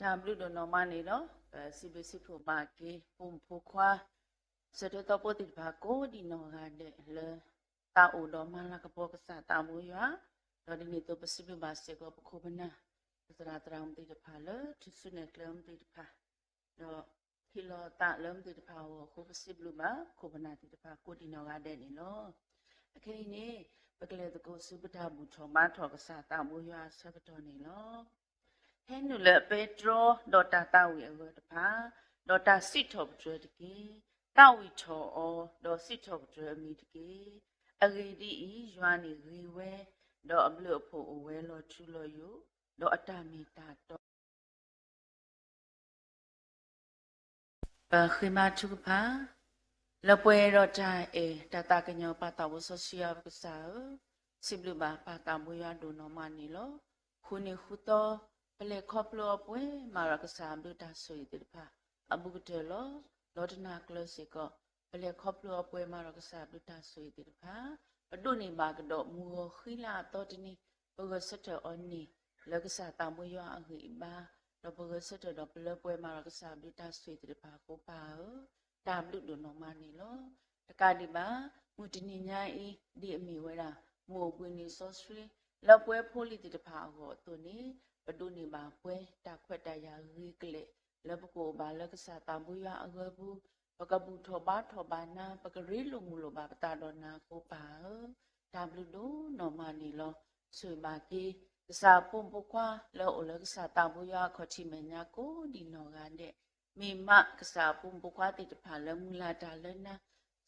ဒါဘလူဒနော်မနေနော်စီဘစီဖိုမာကေပုံဖိုခွာစတတပိုတိဘာကိုဒီနော်ကတဲ့လေတာအိုတော်မလာကပေါ်ကစားတာမူရွာတော်ဒီနေတော့ပစီဘဘာစေကိုပခုဘနာသရတရမ်တိတဖာလေသူစနေကလမ်တိတဖာတော့ခီလောတာလမ်တိတဖာကိုခုပစီဘလူမာခုဘနာတိတဖာကိုဒီနော်ကတဲ့နေနော်အခင်းနေပကလေတကိုစုပတာဘူထောမထောကစားတာမူရွာဆဘတော်နေနော်ဟဲနူလပေထရိုဒေါ်တာတာဝီအဝတ်တဖာဒေါ်တာစစ်ထော့ကျွဲတကေတာဝီထော်အောဒေါ်စစ်ထော့ကျွဲမီတကေအဂေဒီရွာနေရီဝဲဒေါ်အဘလို့ဖို့အဝဲလောထူလောယူဒေါ်အတမီတာတော့ခိမာထုဖာလပွဲတော့တိုင်တတာကညောပါတာဝဆစီယာကစားစိဘလူဘာပါတာမွေရဒုနောမနီလောခုနေခုတော့ပလေခေါပလောပွဲမာရကစားဘတာဆွေတိဖာအဘုကတလောလောဒနာကလစီကပလေခေါပလောပွဲမာရကစားဘတာဆွေတိဖာပဒုနေမာကတော့မူခိလာတော့တနီဘဂစတအနီလကစားတာမွေရအခိဘာတော့ဘဂစတတော့ပလေပွဲမာရကစားဘတာဆွေတိဖာကိုပါတာဘလူဒနောမနီလောတကဒီပါမူတနီညာဤဒီအမီဝဲတာမူကွင်းနီဆော့စထရီလောက်ပွဲဖိုးလီတိတဖာဟောသူနေပဒုနေပါပွဲတာခွက်တရာရီကလေလဘကိုဘာလကစားတမူရအဂဘူးပကဘူးထောဘာနာပကရီလူမူလိုပါပတာတော်နာကိုပါတာဘလူဒနောမနီလောဆွေပါကေကစားပုံပခွာလောလကစားတမူရခေါချီမညာကိုဒီနောကတဲ့မိမကစားပုံပခွာတိတဖာလမူလာတာလနာ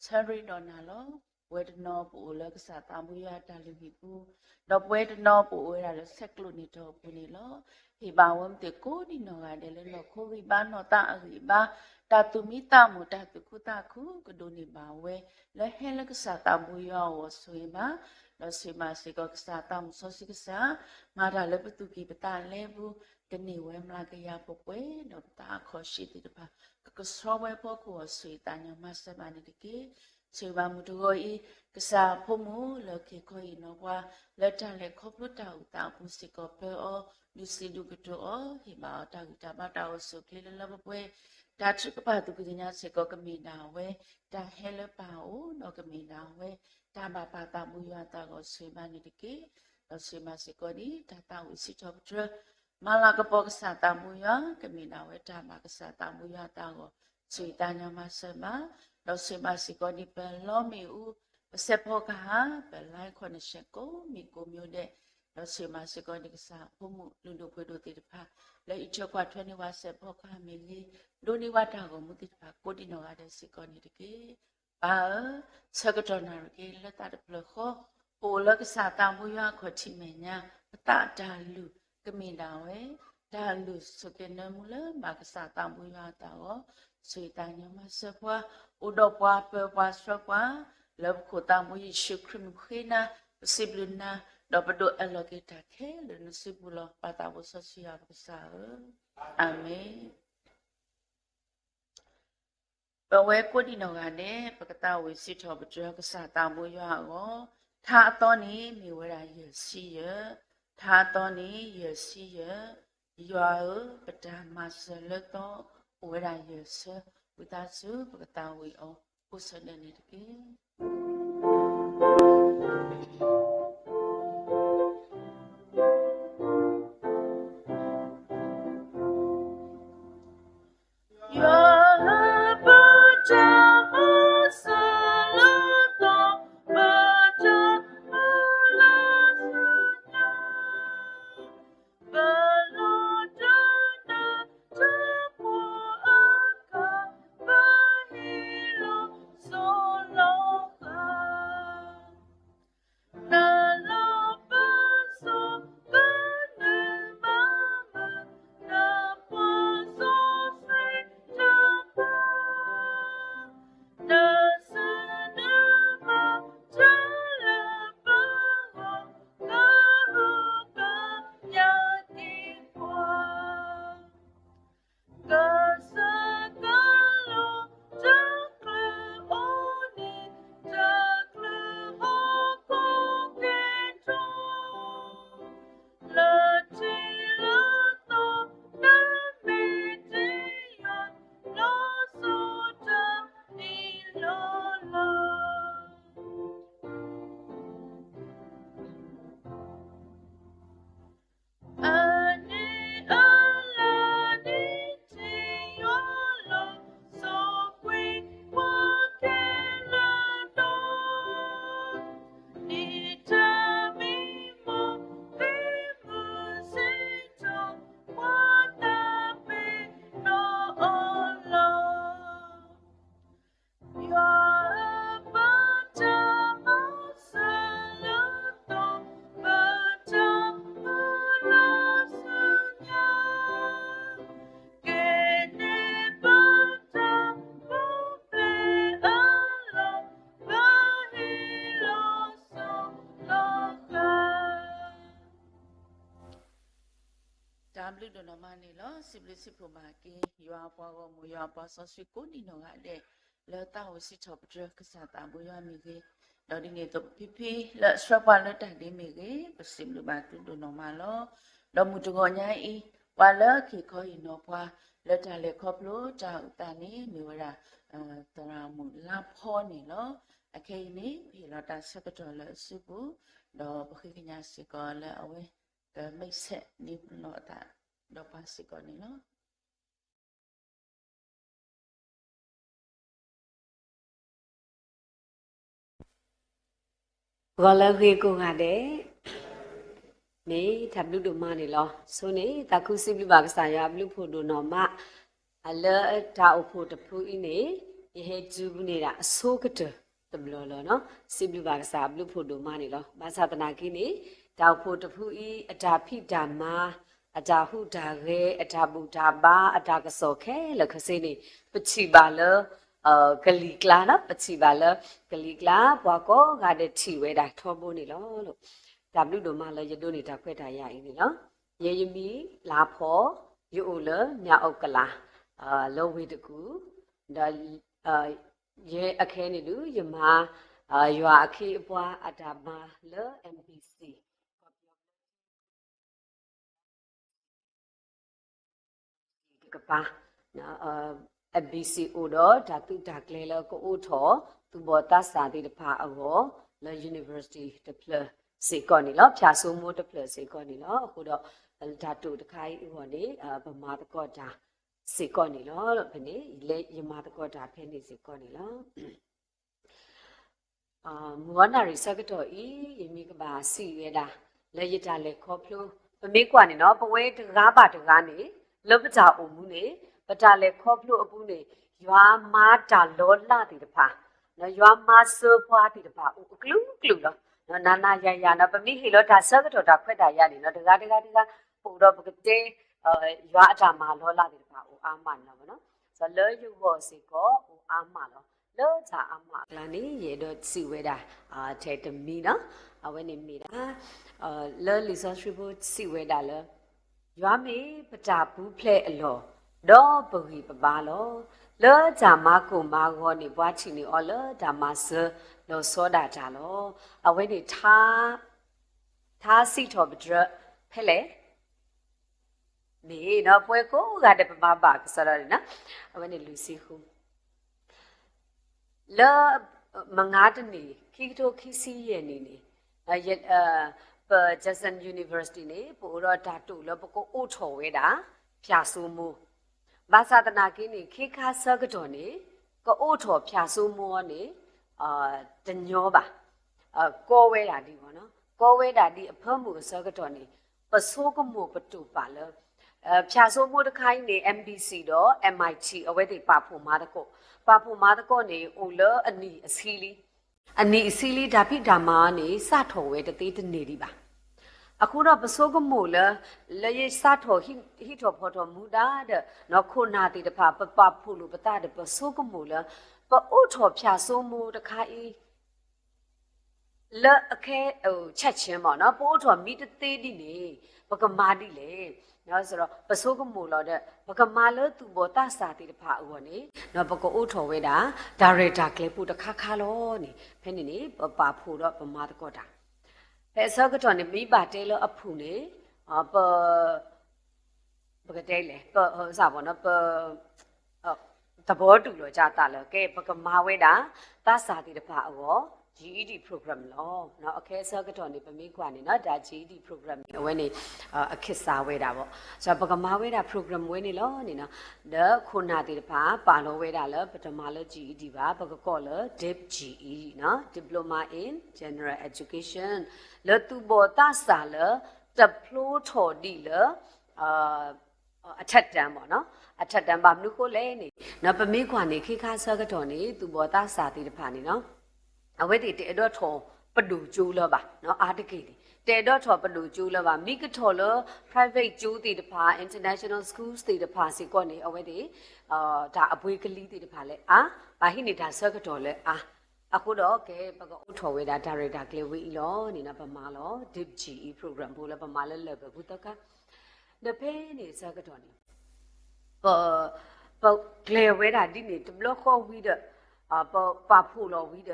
ဆရီဒေါ်နာလောဝေဒနောပူလကစားတမူရတာလူဟိပူတော့ဝေဒနောပူဝဲရလဆက်ကလုနေတော့ပူနေလောဟိဘာဝမ်တေကိုဒီနောကတဲ့လေလောခိုရိဘာနောတာအဟိဘာတာတူမီတာမူတာတုခုတာခုကဒိုနေပါဝဲလဲဟဲလကစားတမူရဝဆွေမာလောဆွေမာစေကစားတမဆောစိကစားမာတာလပတုကိပတာလဲဘူးကနေဝဲမလာကရပပွဲတော့တာခေါ်ရှိတိတပါကဆောဝဲဖို့ကိုဆွေတညာမဆဘာနေတကေဆွေပါမှုတို့ဤကစားဖို့မှုလကေခွေနောဘွာလက်တလက်ခေါပလတာဥတာပုစိကောပေအောလူစီလူကတောဟိမာတာဂတာဘတာဝဆုကလေလဘပွဲဒါချုကပါတုကညာစေကောကမိနာဝဲဒါဟဲလပါအိုနောကမိနာဝဲဒါဘာပါတာမူရတာကိုဆွေပါနေတကေဆွေမစေကောဒီဒါတာဝစီတောပထမာလာကပေါကစားတမူရကမိနာဝဲဒါမာကစားတမူရတာကိုဆွေတညာမဆမတော့ဆွေမစေကောဒီပလောမီဦးပစက်ဖို့ကဟာပလိုက်ခွန်ရှက်ကိုမိကိုမျိုးတဲ့တော့ဆွေမစေကောဒီကစားဖို့မှုလူလူဖွေတို့တိတဖာလဲအချက်ကွာ20ဝါဆက်ဖို့ကမီလီလူနေဝတာကိုမူတိတဖာကိုဒီနောကတဲ့စေကောနေတကေပါဆကတော်နာကေလက်တာတပလခောပိုလကစားတမူရခွတိမညာပတတာလူကမိနာဝဲဒါလူစကေနမူလမကစားတမူရတာကိုဆွေတညာမဆဖွာဥဒပွားပေပွားဆွပွားလောဘခိုတာမူယရှုခရမခိနာပစိဘလနာတော့ဘဒိုအလောကေတာခဲလနစိဘူလောပတာဝဆစီယာပစာအာမင်ဘဝဲကိုဒီနောကနဲ့ပကတဝေစစ်တော်ပကြကစားတာမူရအောသာတော်နေမြေဝရရစီရသာတော်နေရစီရယောပဒမဆလတောဝရရစဝိသစုပကတဝေအောပုစနေနေတကေ နော်မနေလောစိပလစ်ဖို့ပါကင်းရွာပွားကမူရွာပွားဆောဆွေကိုနီနော်ကတဲ့လောတာဝစီချောပဒကစားတာဘူရွာမီကေလောဒီနေတော့ဖိလောစရပါလောတိုင်ဒီမီကေပစိမလူပါတူတူနော်မလောလောမူတကောညာဤဝါလောခေခေါ်ရင်နော်ပွားလောတာလေခေါပလို့ကြောက်တာနေမြေဝရာတရာမူလာဖောနေလောအခေနေဖေလောတာစကတော်လောစုဘူးလောပခိကညာစကောလောအဝဲမိတ်ဆက်နေလို့တာတော့ပါစကောနေနော်ဘာလဲခေကိုငါတဲ့နေထပ်လူတို့မနေလောဆိုနေတခုစိပလပါကစားရဘလူဖို့တို့နော်မအလတာအဖို့တဖူးအင်းနေဟဲကျူးနေတာအစိုးကတတဘလောလောနော်စိပလပါကစားဘလူဖို့တို့မနေလောဘာသာတနာကိနေတောက်ဖို့တဖူးဤအတာဖိတာမအတာဟုတာရဲအတာပူတာပါအတာကစောခဲလခစေနေပချိပါလောကလီကလာနော်ပချိပါလောကလီကလာဘွားကောကတဲ့ချီဝဲတာထောဖို့နေလောလို့ဒါဘလူတို့မလဲရတို့နေတာခွဲတာရရင်နေနော်ရေယမီလာဖောယိုလမြအုတ်ကလာလောဝေတကူဒါရဲအခဲနေလူယမရွာအခေအပွားအတာမာလ MBCကပါနော်MBC အိုတော့ဓာတုဓာကလေးလကိုအိုထောသူဘောတစာတိတဖာအောလ University တပလစေကောနီလောဖြာဆိုမိုးတပလစေကောနီလောအခုတော့ဓာတုတခိုင်းဟောနေဗမာတကောဓာစေကောနီလောလို့ဖနေလေယမတကောဓာဖဲနေစေကောနီလောမဝနာရီစကတော့ဤယမိကပါစီရတာလေရတာလေခေါ်ဖလို့ပမေကွာနေနော်ပဝဲတကားပါတကားနေလပကြအုံမှုနေပတာလေခေါ်ဖလို့အပူနေရွာမာတာလောလာတိတဖာနော်ရွာမာဆောဖွာတိတဖာဥကလူကလူလောနော်နာနာရရနော်ပမိဟီလောဒါစကတော့ဒါခွက်တာရနေနော်တကားပူတော့ပကတဲ့ရွာအတာမာလောလာတိတဖာဥအာမနော်ဗောနော်ဆိုလောယူဘောစီကောဥအာမလောလောချာအမလာနေရေတော့စီဝဲတာထဲတမီနော်အဝဲနေမိတာလောလီဆောစရီဘစီဝဲတာလောရွာမေပတာဘူးဖလဲအလောတော့ပဂီပပါလောလောဂျာမကိုမာဂောနေဘွားချီနေအော်လောဒါမဆလောစောတာကြလောအဝဲနေထားစီထောပဒရဖဲလေနေတော့ပွဲကိုကတဲ့ပမာပါကစရနော်အဝဲနေလူစီခုလောမငါတနေခိတိုခိစီရဲ့နေပဂျက်ဆန် University နေပိုတော့ဓာတုလောပကိုအိုထော်ဝဲတာဖြာဆိုးမိုးဘာသာတနာကင်းနေခေခါဆကတော်နေကိုအိုထော်ဖြာဆိုးမိုးနေတညောပါကောဝဲတာဒီပေါ့နော်ကောဝဲတာဒီအဖမှုဆကတော်နေပစိုးကမို့ပတူပါလောဖြာဆိုးမိုးတခိုင်းနေ MBC တော့ MIT အဝဲတိပါဖို့မာတကောပါဖို့မာတကောနေအိုလအနီအစီလီဒါဖိဓမ္မာနေစထော်ဝဲတသေးတနေဒီပါအခုတော့ပစိုးကမို့လေရစထော်ဟိထော်ဖော်တော်မူတာတဲ့နော်ခုနာတိတဖာပပဖို့လို့ပတတဲ့ပစိုးကမို့ပအိုထော်ဖြာဆိုးမို့တခါဤလက်အခဲချက်ချင်းပေါ့နော်ပိုးထော်မိတသေးဒီနေပကမာတိလေနော်ဆိုတော့ပစိုးကမို့လို့တဲ့ပကမာလို့သူဘောတစာတိတဖာအော်နေနော်ပကအိုထော်ဝဲတာဒါရိုက်တာကလေးပို့တခါခါလို့နေဖဲနေပဖို့တော့ပမာတကောတာဖဲဆောကတော့နေမိပါတဲလို့အဖူနေပကတဲလေဟိုစားပေါ့နော်တဘောတူလို့ကြာတာလေကဲပကမာဝဲတာသစာတိတဖာအော်GED program လောနော်အခဲဆောကတော့နေပမိခွာနေနော်ဒါ GED program နေအဝဲနေအခစ်စာဝဲတာပေါ့ဆိုတော့ပကမာဝဲတာ program ဝဲနေလောနေနော်ဒါခုနာတိတဖာပါလောဝဲတာလေပထမလေ GED ပါပကကောလေ DIP-GE နော် Diploma in General Education လေသူဘောတဆာလေတပလိုးထော်ဒီလေအထက်တန်းပေါ့နော်အထက်တန်းပါမလို့ကိုလဲနေနော်ပမိခွာနေခိခါဆောကတော့နေသူဘောတဆာတိတဖာနေနော်အဝဲတိတဲတော့ထော်ပဒူကျိုးလပါနော်အာတကိတဲတော့ထော်ပဒူကျိုးလပါမိကထော်လ private ကျိုးတိတဖာ international schools တိတဖာစီကောနေအဝဲတိဒါအပွေးကလေးတိတဖာလဲဘာဟိနေတာဆောကတော့လဲအခုတော့ကဲပကအိုထော်ဝဲတာဒါရိုက်တာကလေးဝီလောနေနာပမာလော DIP-GE program ပို့လပမာလဲလဘဘူးတက the pain is a good but clear whether didn't to block or with papulo with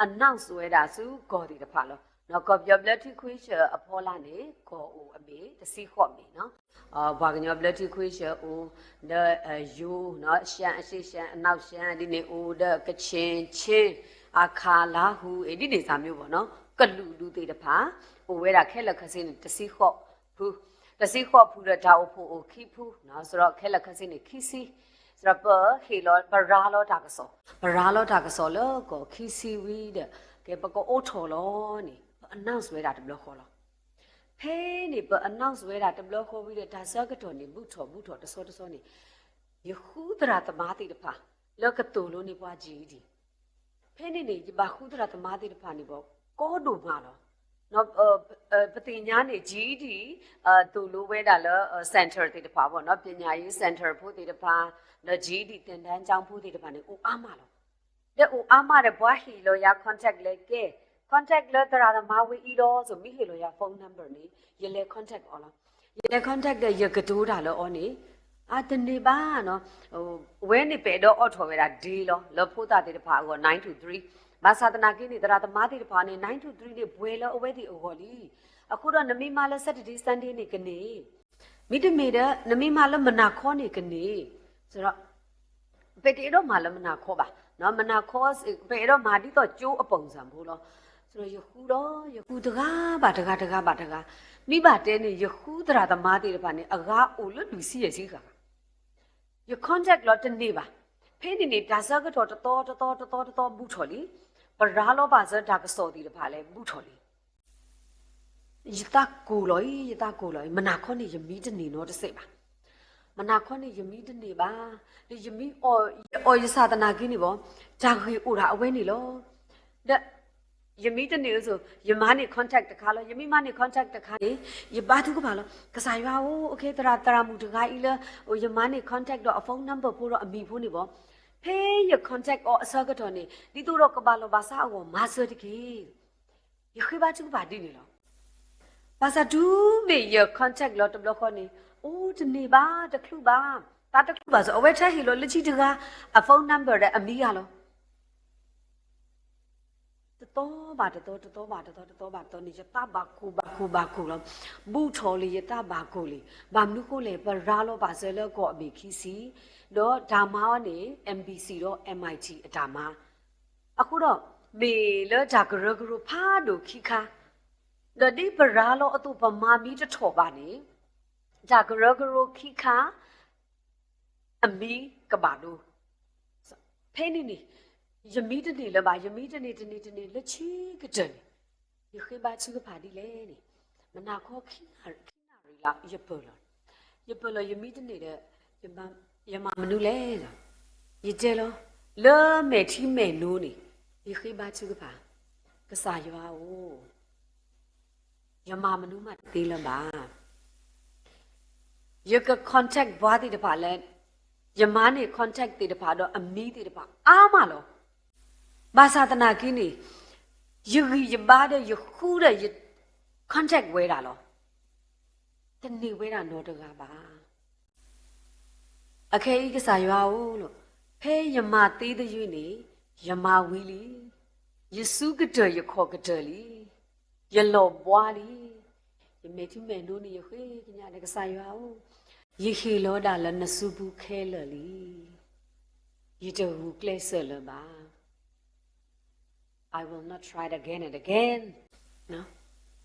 announce whether so got it a palo. No cop your bloody creature a polane call a bay the sea hot me no wagon your bloody creature oh the you not shan now shan didn't order chin a kala who it didn't some you no kalu do the pa or where a keller cousin the sea hot who the sea hot put a towel or keep who now so keller cousin a kissy Rapper, he lord Baralo Tagasolo, go kissy weed, Kepaco Otoloni, announce where at the block holo. Penny, but announce where at the block with a Tasagatoni, Buto, the sort of Sony. You hoodra at the Mati the pa, look at Toloni Wajidi. Penny, you bahudra at the Mati the Panibo, go do malo. No, Patignani GD, Tulu Vedala Center the power, not Pinyai Center, put it upon the GD, then jump put it upon it. Amalo. The Amara Bahi lawyer contact like gay. Contact letter at the Maui Edos or Mihilo, your phone number, you let contact all. You let contact the Yakatuda oni. At the Nibano, when the pedo auto with a deal, Loputa the power 923. Basatanagini, there are the Mati upon 923, the Buela away the Ugoli. I could on the Mimala Saturday Sunday Nikani. Midamida, Namimala Manaconi Kani. So, Petido Malamanacoba. No Manacos, Pedo Madito Joe upon Zambulo. So you Yahuda, Bataga. Niba then Yahudra the Mati upon a ga ulu, we see a ziga. You contact lot and neighbor. Penny it does a thought butoli. Ralo Baza Dagaso di Pale, Butoli. Yitakuloi, Manaconi, you meet a nino to say. Manaconi, you meet a neighbor. Did you meet or you sat an aginibo? Jagui Ura Wenilo. You meet the news of your money contact the color, you mean money contact the cani, you batu palo, Casaya, okay, the Rataramutugaila, or your money contact or a phone number, Puro and me punibo. Pay your contact or a circuit on it. Did you rock about Basa or Master the key? You hear about you by dinner. Basa do me your contact lot of blockoni. Oh, the neighbor, the cluba. That the clubas, or where Tahilo, Legitiga, a phone number, a mialo. The toba, Baku, Butoli, Tabaculi, Bamukule, Baralo, Basela, got me kissy. Do Damani, MBC, do MIT, Dama. Akudo, me le Jagaraguru Pado, Kika. The deeper Ralo Otupa Mami to Tobani, Jagaraguru Kika, and me, Kabado. Penny, you meet a dealer by you meet a need a cheek. You hear about Sugar Paddy Lady. Manako Kinari, your puller, you meet a needle, your mamma knew later. You tell her, me, he may loony. You hear about Sugar Pa. Casaya, oh. Your mamma knew my dealer bar. You could contact body the pilot. Your money contact the pado and meet the pa. Amalo. Basatanakini. You bother, you hooder, you contact where alo. The new way I know the gaba. Okay, Casaya, pay your ma the uni, your ma willy, you sugator, your cockatully, your low body, you made him men only your way, Casaya. You hear Lord Alan Nasubu Kelly. You do who play Solaba. I will not try it again and again. No.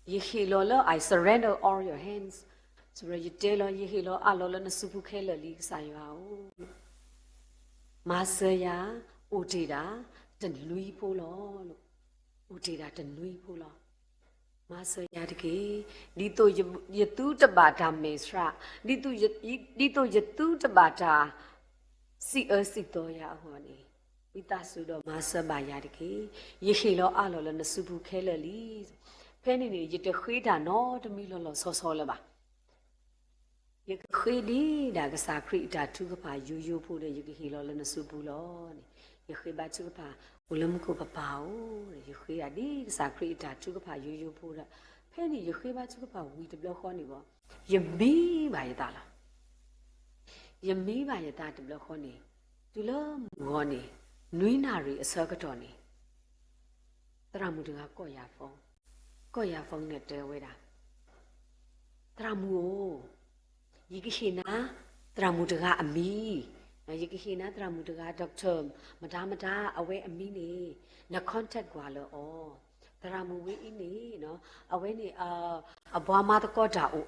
You hear Lola, I surrender all your hands. So you tell you hear Alola Nasubu Kelly, Sayao. Masaya, Utida, the Louis Polo. Utida, the Louis Polo. Masaya de Dito you do the bata mesra. Dito you do the bata. See us, Sitoya, honey. Itasudo Masa Bayadiki, Yehilo Alola Nasubu Kelly. Penny, you the Huida, no, the Milo Sosolaba. You could Nagasakri Tatupa, you put a Yukihilo Nasubulo. You hear Batupa, Ulamko Papa, you hear a did Sakri Tatupa, you put a penny, you hear Batupa with the block on you. ယမိပါရတာလားယမိပါရတာတဘလခေါနေသူလမောနေနွိနာရီအစောကတော့နေတရမှုတကကော့ရဖုန်းနဲ့တဲဝဲတာတရမှုယေကိရှိနာတရမှုတကအမီယေကိရှိနာတရမှုတကဒေါက်တာမဒါအဝဲအမီနေနကွန်တက်ကွာလောတရမှုဝေးအင်းနေနော်အဝဲနေအဘွားမတကောတာအို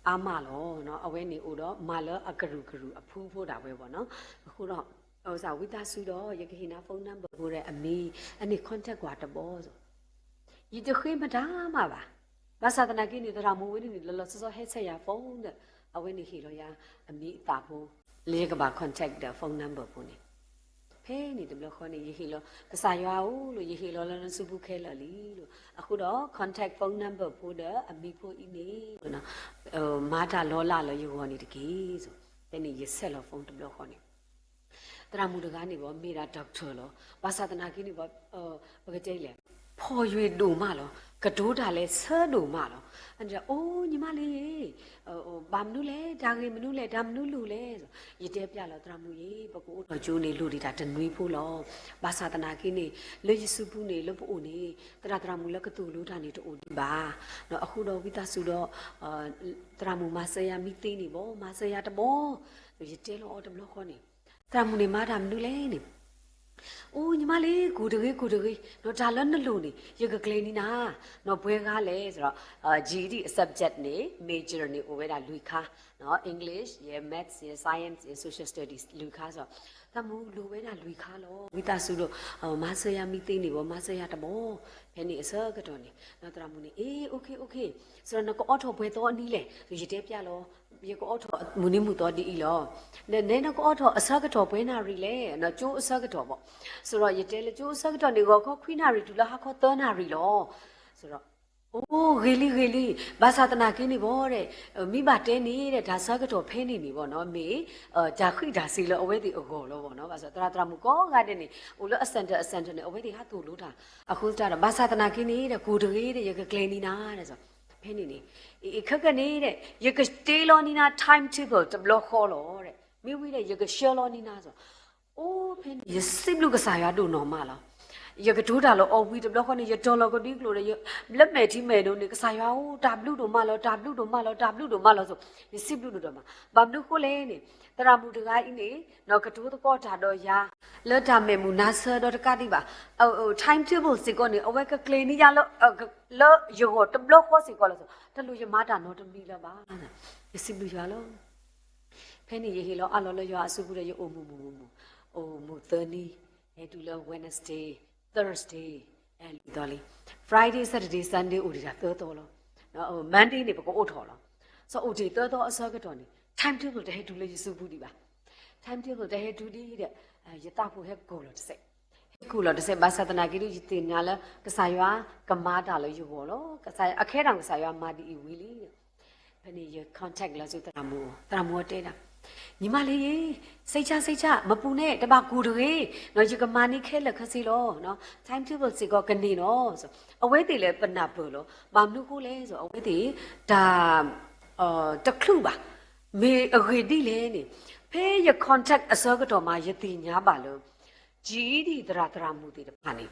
အာမလောနော်အဝဲနေအိုတော့မလအကရုအဖူးဖို့တာပဲပေါ့နော်အခုတော့ဟိုစားဝိသစုတော့ယေကိရှိနာဖုန်းနံပါတ်ကိုတဲ့အမီအဲ့ကွန်တက်ကွာတဘောဆိုဒီတခွေးမဒါမှပါဘာသာတနာကိနေတရမှုဝေးနေလောစောဟဲဆက်ရဖုန်းတဲ့အဝဲနေခီလောရအမီတာဖို့လေးကပါ contact တဲ့ဖုန်းနံပါတ်ကိုနေဖေးနေတယ်ဘလခေါ်နေရေဟီလောကစားရွာဦးလို့ရေဟီလောလည်းစုပုခဲလလီလို့အခုတော့ contact phone number ဖို့တဲ့အမီဖို့ email လို့နော်မာတာလောလာလောယူခေါ်နေတကြီးဆိုတဲ့နေရဆက်လောဖုန်းတဘလခေါ်နေတရမှုတကားနေပေါ့မိတာဒေါက်တာလောဘာသာတနာကိနေပေါ့ဘကတိတ်လေဖော်ရွေတူမလောကတိုးတာလဲဆဲတူမလောအဲ့ဒါအိုးညီမလေးဘာမနုလဲဒါကြီးမနုလဲဒါမနုလူလဲဆိုရတဲ့ပြလောတရမှုရေပကိုတော့ကျိုးနေလူနေတာတနွေးဖို့လောဘာသာတနာကိနေလေယစုပုနေလပို့နေတရမှုလကတူလူတာနေတူဒီပါနော်အခုတော့ဝိသစုတော့တရမှုမဆရာမိသိနေပေါ့မဆရာတဘောရတဲ့လောတဘလခေါ်နေတရမှုနေမာတာမနုလဲနေအိုးညီမလေးကိုတကြီးတော့ဒါလည်းနှလို့နေရကကလေးနီနာတော့ဘွဲကားလဲဆိုတော့GD subject နေ major နေဟိုဝဲတာလူခါနော် English ရ Maths ရ Science ရ Social Studies လူခါဆိုတော့တမူလိုဝဲတာလူခါလောဝိသစုတို့မဆရာမိသိနေဘောမဆရာတဘောဖဲနေအစကတော့နေတော့တရမှုနေအေး okay ဆိုတော့ကောအော်ထောဘွဲတော့အနီးလေရတဲ့ပြလောရကောအော်ထောမူနေမှုတော့ဒီဤလောနဲကောအော်ထောအစကတော့ဘွဲနာရီလေနော်ကျိုးအစကတော့ပေါ့ဆိုတော့ရတဲ့လေကျိုးအစကတော့နေကောခွိနာရီဒူလာဟာခေါ်သောနာရီလောဆိုတော့အိုးဂေလီဘာသာတနာကင်းနေဘောတဲ့မိဘတဲနေတဲ့ဒါစကတော့ဖဲနေပေါ့နော်မေဂျာခိဒါစီလောအဝဲဒီအကောလောပေါ့နော်ဘာဆိုတရမှုကောကတဲ့နေဟိုလောအစန်တနေအဝဲဒီဟာတူလို့တာအခုကြတော့ဘာသာတနာကင်းနေတဲ့ကိုတကြီးတဲ့ရကကလင်းနီနာတဲ့ဆိုဖဲနေခက်နေတဲ့ရကတေးလောနီနာ time table တဘလခေါ်လို့တဲ့မိဝိတဲ့ရကရှယ်လောနီနာဆိုအိုးဖဲနေရစစ်လူကစားရတော့နော်မလားရကဒူးတာလောအော်ဝီတဘလခေါ်နေရဒေါ်လာကတိကလို့ရလက်မဲ့တီမဲ့တို့နေကစားရအောင် W တို့မလော W တို့မလောဆိုဒီစစ်လူတို့မှာဘာမလို့ကိုလဲနေတရမှုတကားအင်းနေနော်ကဒူးတော့တာတော့ရာလက်တာမဲ့မူနာဆာတော့တကတိပါtime table စီကောနေအဝဲကကလေးနေရလောယောတဘလခေါ်စီကောလို့ဆိုတလူရမတာနော်တမီလာပါဒီစစ်လူရလောဖဲနေရဟီလောအလောလောရအစုဘူးရအိုမူသနီအဲတူလော Wednesday Thursday and dolly Friday Saturday Sunday ဥဒီတာတော်လောနော် Monday နေပကောအထော်လောဆိုဥဒီတော်အစောကတော့နေ time table တဟဲတူလေးစုဘူးဒီပါ time table တဟဲတူဒီတဲ့ရတာဖို့ဟဲကိုလောတစ်စက်ကူလောတစ်စက်ဘာသာတနာကိရိတင်ညာလကစားရွာကမာတာလောယူဘောလောကစားအခဲတောင်ကစားရွာမာဒီဝီလီဘယ်နေရ contact လာစုတရာမို့တဲတာညီမလေးစိတ်ချမပူနဲ့တပါကူတွေနော်ယူကမာနီခဲလက်ခစီလောနော် time table စီကောကနေနော်ဆိုအဝဲတီလဲပနပလို့ဘာမလို့ကိုလဲဆိုအဝဲတီဒါတခလူပါမေအခေတီလဲနေဖေးရ contact အစောကတော့မှယတိညာပါလို့GD တရာမှုတီတပါနေ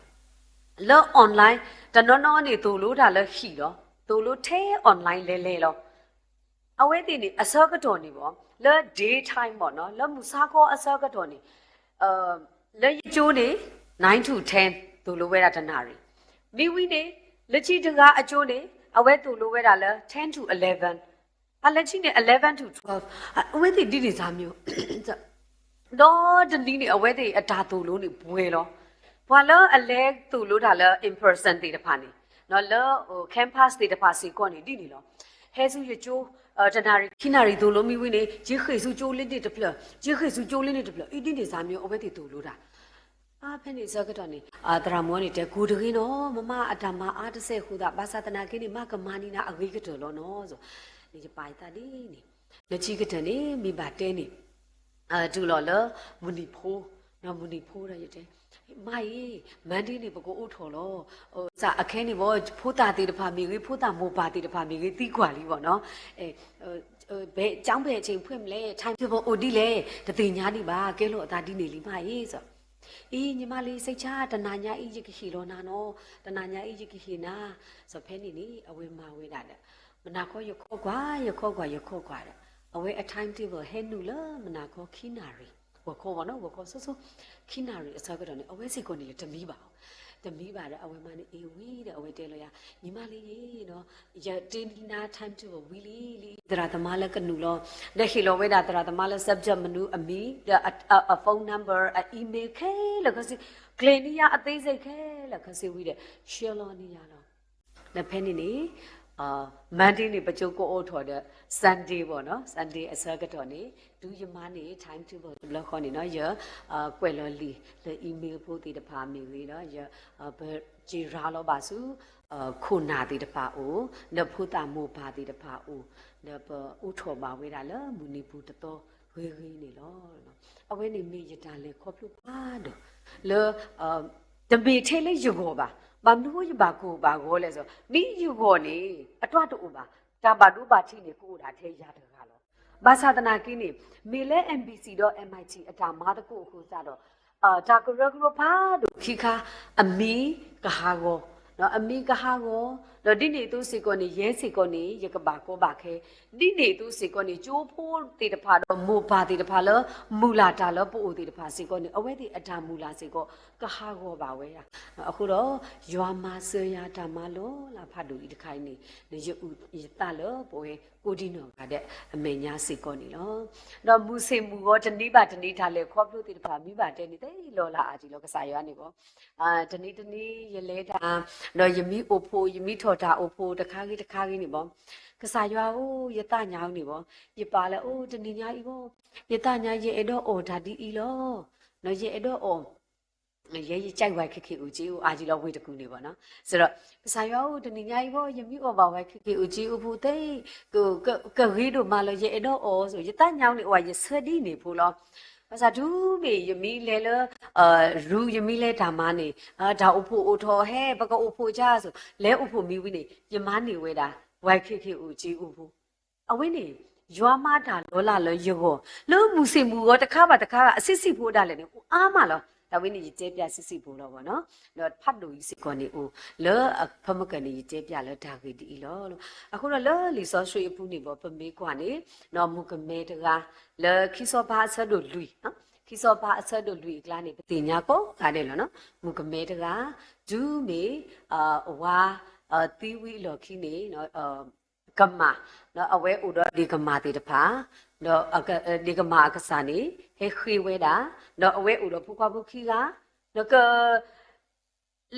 လော online တနော်နေတူလို့ဒါလဲခီတော့တူလို့ထဲ online လဲလောအဝဲတီနေအစောကတော့နေပေါ့လဲ day time ပေါ့နော်လဲမူစားခေါ်အစောကတော့နေလဲကျိုးနေ9 to 10တူလို့ဝဲတာတနာရီမိဝီနေလက်ချီတကားအကျိုးနေအဝဲတူလို့ဝဲတာလဲ10 to 11အလက်ချီနေ11 to 12အဝဲတီဒီစားမျိုးတော့ဒီနေအဝဲတီအတာတူလို့နေဘွယ်လောဘာလဲအလဲတူလို့တာလဲ in person တီတဖာနေနော်လဲဟို campus တီတဖာစီကောနေဒီနေလောဟဲစုရကျိုးတနာရီခိနာရီဒိုလိုမီဝင်းနေဂျေခေစုကျိုးလင်းတဲ့တဖလဂျေခေစုကျိုးလင်းတဲ့တဖလအင်းဒီစားမျိုးအဝဲတီတူလို့တာဖဲနေစကတော့နေတရာမောနေတဲ့ကိုတကြီးနော်မမအတမအားတစ်ဆက်ခုတာဘာသာတနာကိနေမကမာနီနာအဂိကတော်လောနော်ဆိုနေပိုင်တာဒီနေလက်ချီကတနေမိဘတဲနေဒူလောလမူနီဖိုးနော်မူနီဖိုးရတဲ့ 마이 만디니 보고 오토로 자 아케니 뭐 포다디르 파미기 포다 모바디르 파미기 띠과리 뭐너 배 짱배 칭 ဖွ임래 타임테이블 오디래တသိညာဒီပါကဲလို့အသာဒီနေလी 마이ဆိုအေးညီမလေးစိတ်ချတနာညာအီကြီးခီလောနာနော်တနာညာအီကြီးခီနာဆိုဖဲနေနေအဝေမာဝေးတာတဲ့မနာခေါ်ရခေါ်ကွာတဲ့အဝေအ timetable ဟဲနူလမနာခေါ်ခီနာရီဝခေါ်ပါနော်ဝခေါ်ဆိုခီနာရီအစကတော့နေအဝေစီကိုနေလေတမီးပါတမီးပါတဲ့အဝေမနေအေဝီတဲ့အဝေတဲလို့ရညီမလေးရေနော်ရတင်းနာ timetable ဝီလီတရာသမားလကနူလောလက်ခီလောဝေးတာတရာသမားလ subject menu အမီ a phone number a email ခဲလို့ခစီကလနီယာအသေးစိတ်ခဲလို့ခစီဝီတဲ့ share လို့နေရတော့လက်ဖဲနေနေMonday နေပကြုတ်ကိုအိုထော်တဲ့ Sunday ပေါ့နော် Sunday အစကတော့နေဒူးယမနေ time to ဘလောက်ခေါ်နေနော်ရကွယ်လော်လီလေ email ပို့တည်တဖာမီလေးနော်ရဂျီရာလောပါစုခုနာတည်တဖာအိုနဖူတာမိုပါတည်တဖာအိုနပဥထော်ပါဝေးတာလမူနီဘူးတတော်ဝေးနေလောနော်အဝဲနေမိရတာလေခေါ်ပြပါတော့လေတပေထဲလေးယူပေါ်ပါဘာလို့ရပါကိုပါကိုလဲဆိုမိယူကိုနေအတွတ်တူပါတာဘာဒူပါချီနေကိုတာထဲရတကားလောဘာသာတနာကင်းနေမေလဲ MBC တော့ MIT အတာမာတကုအခုစတော့ဒါကရဂရဖာဒုခိခာအမီကဟာကိုနော်အမီကဟာကိုတော့ဒီနေသူစီကိုနေရဲစီကိုနေရကဘာကိုပါခဲဒီနေသူစီကိုနေကျိုးဖိုးတေတဖာတော့မိုဘာတေတဖာလောမူလာတာလောပို့တေတဖာစီကိုနေအဝဲဒီအတာမူလာစီကိုကဟာကိုပါဝဲရအခုတော့ရွာမာဆရာဓမ္မလောလာဖတ်တူဤတခိုင်းနေရတလောပိုးကိုဒီနော်ကတဲ့အမေညာစီကိုနေလောတော့မူစေမူရောတနိပါတနိထားလေခေါ်လို့တေတဖာမိပါတဲ့နေတဲ့လောလာအာကြီးလောကစားရွာနေပေါ့တနိရလဲတာတော့ယမိအိုဖိုယမိထော်တာအိုဖိုတခါကြီးနေပေါ့ကစားရွာဦးယတညာဦးနေပေါ့ယပါလဲအိုတနိညာဤပေါ့ယတညာရေအဲ့တော့အိုဒါဒီဤလောနော်ရေအဲ့တော့အိုရဲကြိုက်ဝိုက်ခက်ဦးကြီးဦးအာကြီးလောဝေးတကူနေပေါ့နော်ဆိုတော့ကစားရွာဦးတနိညာဤပေါ့ယမိအိုပါဝိုက်ခက်ဦးကြီးဦးဖိုတဲ့ကိုကရီတို့မလို့ရေအဲ့တော့အိုဆိုယတညာဦးနေအိုရစဒီနေဖို့လောဘာသာဒူးမေယမီလဲလရူယမီလဲဓမ္မနေဒါအဖို့အထော်ဟဲဘကအဖို့ကြဆိုလဲအဖို့မီဝိနေယမနေဝဲတာဝိုက်ခိခိဦးကြီးဦးဖို့အဝင်းနေရွာမတာလောလာလောယောလို့မူစင်မူရောတခါပါတခါကအစစ်စစ်ဖို့တာလဲနေအားမလောဒါဝင်းနေကျဲပြစစ်စစ်ဖို့တော့ဗောနော်တော့ဖတ်လို့စစ်ကောနေဦးလောဖမကနေကျဲပြလောဒါဂီဒီလောလို့အခုတော့လောလီစောရွှေအပူနေဗောပမေးကွာနေနော်မူကမဲတကားလောခိစောဘာဆတ်တို့လူနော်ခိစောဘာအဆတ်တို့လူကလာနေပတိညာကိုကားတယ်လောနော်မူကမဲတကားဒူးမေဝါတီဝီလောခိနေနော်ကမ္မာနော်အဝဲဥတော့ဒီကမ္မာတေတဖာနော်ဒီကမ္မာအကစားနေဟဲခွေဝဲတာနော်အဝဲဥတော့ဖူခွားဖူခီကနော်က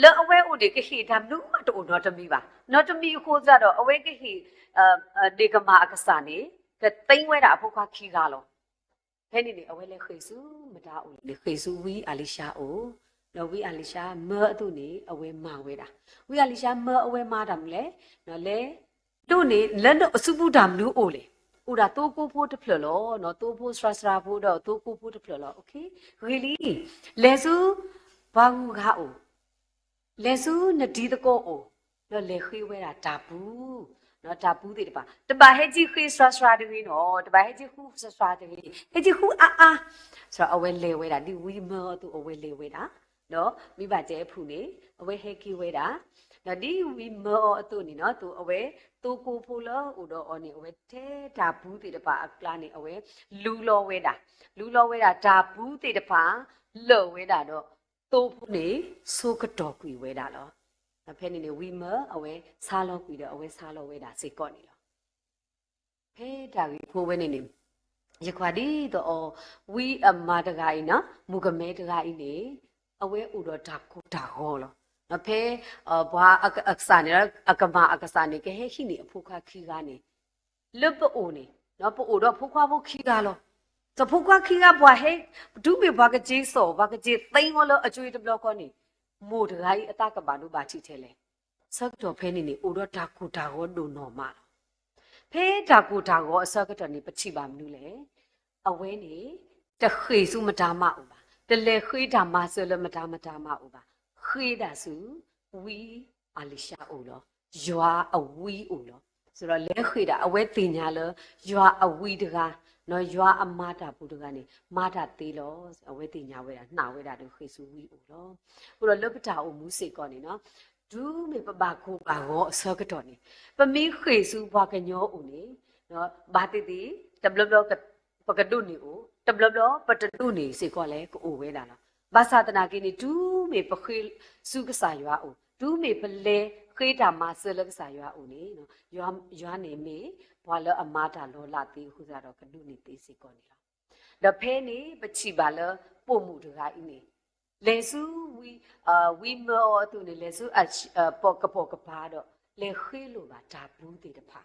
လောအဝဲဥဒီကခိဓာမ်နုမတိုနော်တမီပါနော်တမီခိုးကြတော့အဝဲကခိဒီကမ္မာအကစားနေကတိမ့်ဝဲတာအဖူခွားခီကလောဖဲနေနေအဝဲလဲခေစုမတာဥလေခေစုဝီအာလီရှာအိုနော်ဝီအာလီရှာမဲအတုနေအဝဲမာဝဲတာဝီအာလီရှာမဲအဝဲမာတာမလဲနော်လဲတို့နေလက်တော့အစုပူဓာမ်နူအိုလေဥဒါတိုးကိုဖို့တဖလလောနော်တိုးဖို့စရာဖို့တော့တိုးကိုဖို့တဖလလောโอเคရီလီလဲစုဘာကူကအိုလဲစုနဒီတကောအိုနော်လဲခွေးဝဲတာတာဘူးနော်တာဘူးတေတပါဟဲကြီးခွေးစရာတဝီနော်တပါဟဲကြီးခုစရာတဝီဟဲကြီးခုအာဆိုတော့အဝဲလဲဝဲတာဒီဝီမောသူအဝဲလဲဝဲတာနော်မိဘကျဲဖူနေအဝဲဟဲကီဝဲတာနော်ဒီဝီမောအတူနေနော်သူအဝဲတူကိုဖူလောဥတော့အော်နေအဝဲတဲဒါဘူးတေတပါအကလာနေအဝဲလူလောဝဲတာဒါဘူးတေတပါလောဝဲတာတော့တူဖူနေဆိုကတော့ကွေဝဲတာလောဖဲနေနေဝီမောအဝဲစားလောကွေတော့အဝဲစားလောဝဲတာစေကော့နေလောဖဲဒါကြီးဖိုးဝဲနေနေရခွာဒီတော့ဝီအမတကိုင်းနော်မူကမဲတကိုင်းနေအဝဲဥတော့ဒါကိုဒါဟောလောအဖေဘွာအကစားနေအကမအကစားနေကဲဟဲရှိနေအဖို့ခါခီကနေလွတ်ပိုနေနော်ပိုတော့ဖို့ခွားဖို့ခီကလောစဖို့ခွားခီကဘွာဟဲဒူးမေဘွာကကြီးစောဘွာကကြီးသိန်းဟောလောအကျွေးတဘလောကောနေမို့တကိုင်းအတကဘာလို့ပါချီထဲလဲဆက်တော့ဖဲနေနေဥတော့ဒါကိုဒါဟောဒိုနော်မဖဲဒါကိုဒါဟောအစကတော့နေပချိပါမလို့လေအဝဲနေတခေစုမတာမဥပါ တလေခွေးတာမဆိုလမတာမတာမအိုပါခွေးတာစုဝီအာလီရှာအိုလောရွာအဝီအိုလောဆိုတော့လဲခွေးတာအဝဲတင်ညာလောရွာအဝီတကားနော်ရွာအမတာပူတကနေမာတာသေးလောအဝဲတင်ညာဝဲတာနှာဝဲတာတို့ခွေစုဝီအိုလောဟိုတော့လွတ်ပတာအိုမူးစေကောနေနော်ဒူးမေပပကိုပါကောအစောကတော့နေပမီခွေစုဘွားကညောအိုနေနော်ဘာတိတိတဘလဘလပကဒုနေအိုတဘလဘလပတတုနေစေကောလဲကိုအိုဝဲတာလားဘာသာတနာကိနေဒူးမေပခွေစုကစားရွာအိုဒူးမေပလဲခေတာမဆလကစားရွာအိုနေနော်ရွာနေမေဘွာလအမာတာလောလာတီခုစားတော့ကဒုနေသေးစေကောနေလားဒဖဲနေပချီပါလပို့မှုတကားအင်းနေလေစုဝီမောတူနေလေစုပေါ့ကပါတော့လေခေလိုပါဒါဘူးတေတဖာ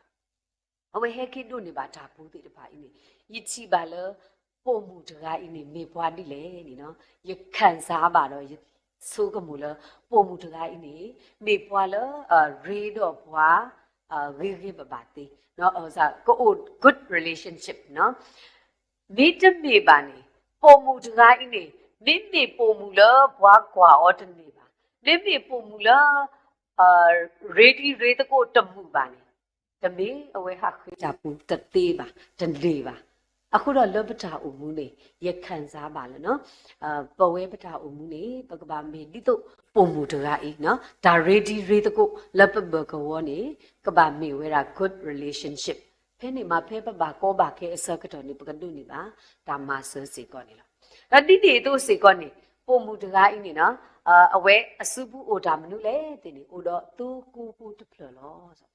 အဝဲဟဲကိဒုနေပါဒါဘူးတေတဖာအင်းနေယချီပါလပို့မှုတကားအင်းနေမေဘွာတိလေနေနော်ရခံစားပါတော့ဆိုးကမူလပို့မှုတကားအင်းနေမေဘွာလရေတော့ဘွာရေပပါတိနော်ဟိုစားကို good relationship နော်မိတမေပါနေပို့မှုတကားအင်းနေမိမေပို့မှုလဘွာကွာအော်တနေပါမိမေပို့မှုလရေတကိုတမှုပါနေတမေအဝဲဟာခွေးတာပူတသေးပါတလေပါအခုတော့လောပတာအုံမူနေရခံစားပါလားနော်ပဝဲပတာအုံမူနေပကဘာမေဒီတော့ပုံမူတရာဤနော်ဒါရေတကိုလပဘကဝနေကဘာမေဝဲရာ good relationship ဖဲနေမှာဖဲပပါကောပါခဲအစကတော့နေပကဒုနေပါဒါမှဆစီကောနေလားဒါတိတိတို့စီကောနေပုံမူတရာဤနေနော်အဝဲအစုဘူးအိုဒါမနုလေတင်နေအိုတော့သူကူပူတဖလောဆို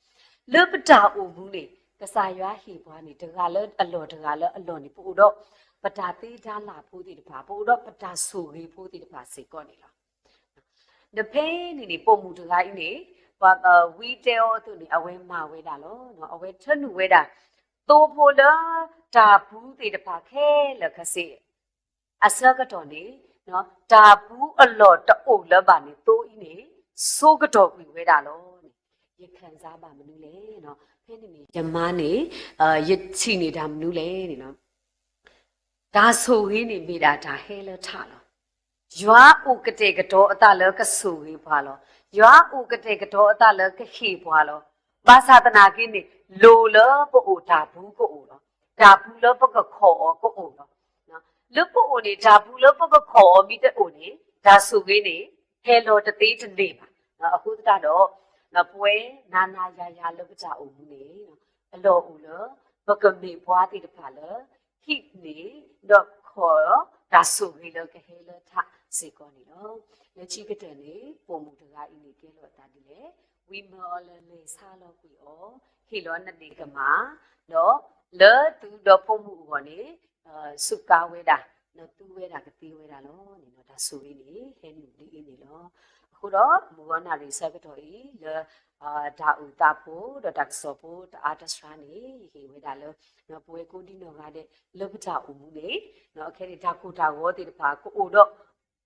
လောပတာအုံမူနေကစားရွာဟီဘွားနေတကလည်းအလော်တကလည်းအလော်နေပို့တော့ပတာသေးသားလာဖို့တိတပါပို့တော့ပတာဆူရေးဖို့တိတပါစေကောနေလားဒဖေးနေပုံမူတကကြီးနေဝီတဲောသူနေအဝဲမဝဲတာလောနော်အဝဲထနူဝဲတာတိုးဖို့လားဒါဘူးတိတပါခဲလခစေအစကတော့နေနော်ဒါဘူးအလော်တိုးလပါနေတိုးဤနေစိုးကတော့ဝီဝဲတာလောရခံစားပါမလို့လေနော်ဖဲနေနေယမနေရချီနေတာမလို့လေနော်ဒါဆိုဟင်းနေမိတာဒါဟဲလထလောရွာဥကတေကတော့အတလကဆူဟေးဘွာလောရွာဥကတေကတော့အတလကခေဘွာလောဘာသာတနာကိနေလိုလပို့ဒါဘူးကိုအိုလောဒါဘူးလပကခေါ်ကိုအိုလောနော်လပို့နေဒါဘူးလပကခေါ်မိတဲ့အိုနေဒါဆိုဟင်းနေဟဲလောတသေးတနေပါနော်အခုတော့နပွဲနာနာယာလောကကြအုံမူနေနော်အလောဦးလဘကမေဘွားတိတဖာလဟိနေတော့ခေါ်ဒါဆိုရီလကဟဲလထစေကောနေနော်လက်ချိကတဲ့နေပုံမူတကားအင်းနေကဲလို့တာဒီလေဝီမောလလေစားလို့ကွေဩဟီလောနတိကမာနော်လေသူတော့ပုံမူဟောနေစုကာဝဲတာနော်သူဝဲတာကတိဝဲတာလောနေနော်ဒါဆိုရီနေဟဲနူဒီအင်းနေလောခုတော့မူဝနာရီဆက်ကတော့ဤလေဒါဥတာဖို့ဒါဆောဖို့အာတစရာနေဟေဝဒါလောနော်ပွဲကိုဒီနော်ကတဲ့လောပတာဥမှုနေနော်အခဲဒါကိုဒါဝေါ်တေတပါကိုအိုတော့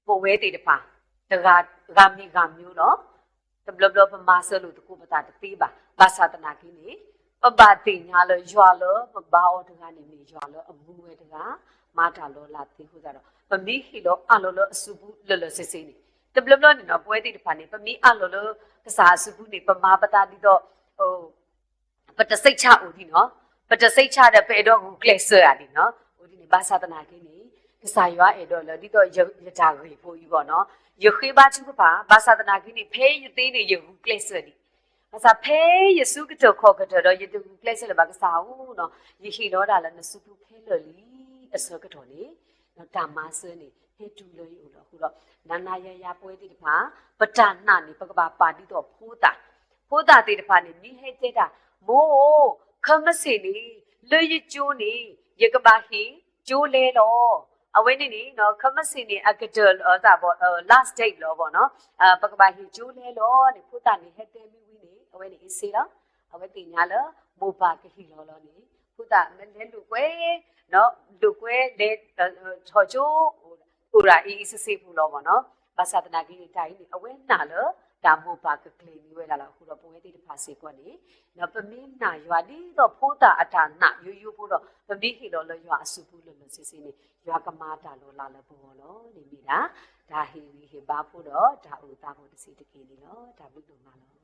ပိုဝဲတေတပါတကဂမီဂမျိုးနော်တဘလဘလပမာဆလူတကူပတာတပေးပါဘာသာတနာကိနေပပတိညာလောရွာလောပဘာအောတကနေမြေရွာလောအမှုဝဲတကမာတာလောလာတိခုကြတော့ပမိခီလောအလောလောအစုဘူးလောလောစစ်စစ်နေတဘလဘလနေနော်ပွဲတေတပါနေပမိအလောလောကစားစုဘူးနေပမာပတာဒီတော့ဟိုပတစိတ်ချဦးဒီနော်ပတစိတ်ချတဲ့ပေတော့ဟိုကလစ်ဆာဒီနော်ဟိုဒီနေဘာသာတနာကိနေကစားရွာအဲ့တော့လေဒီတော့ရကြရီဖို့ကြီးပေါ့နော်ယခေဘာချုပါဘာသာတနာကိနေဖေးရသေးနေယဟူကလစ်ဆာဒီအစာဖေးယေစုကတော့ခေါ်ကတော့ယတူကလစ်ဆာလည်းဘာကစားဦးနော်ယရှိတော့တာလည်းနစုပုဖေးလလီအစကတော့လေနော်တာမဆနေဟေတူလို့ယူတော့ခုတော့နာနာရပွဲတိတဖာပတနာနေပကပါပါတိတော့ဖိုးတာတိတဖာနေမိဟဲတဲ့တာမိုးခမစီနေလေရကျိုးနေရကပါဟီကျိုးလဲတော့အဝဲနေနော်ခမစီနေအကဒလဒါပေါ့ last date လောပေါ့နော်ပကပါဟီကျိုးလဲတော့နေဖိုးတာနေဟဲတဲ့မိဝီနေအဝဲနေအစီလားအဝဲတင်ညာလားမိုးပါကဟီလောနေဖိုးတာမဲလဲလူကွဲနော်လူကွဲလဲချော်ချိုးဟိုရာအီစစ်စစ်ဘူးလောပေါ့နော်ဘာသာတနာကြီးတိုင်းနေအဝဲနာလ တာမို့ပါကကလေးမျိုးလာခုတော့ပွဲတိတဖာစေကွနေနော်ပမင်းနာရွာဒီတော့ဖိုးတာအတာနာယူယူဖို့တော့ပမိခေတော့လရွာအစုဘူးလို့စစ်စစ်နေရွာကမာတာလို့လာလဘောနော်နေမိတာဒါဟီဟေဘာဖို့တော့ဒါဥတာဖို့တစီတကေနေနော်ဒါဘုဒ္ဓမှာနော်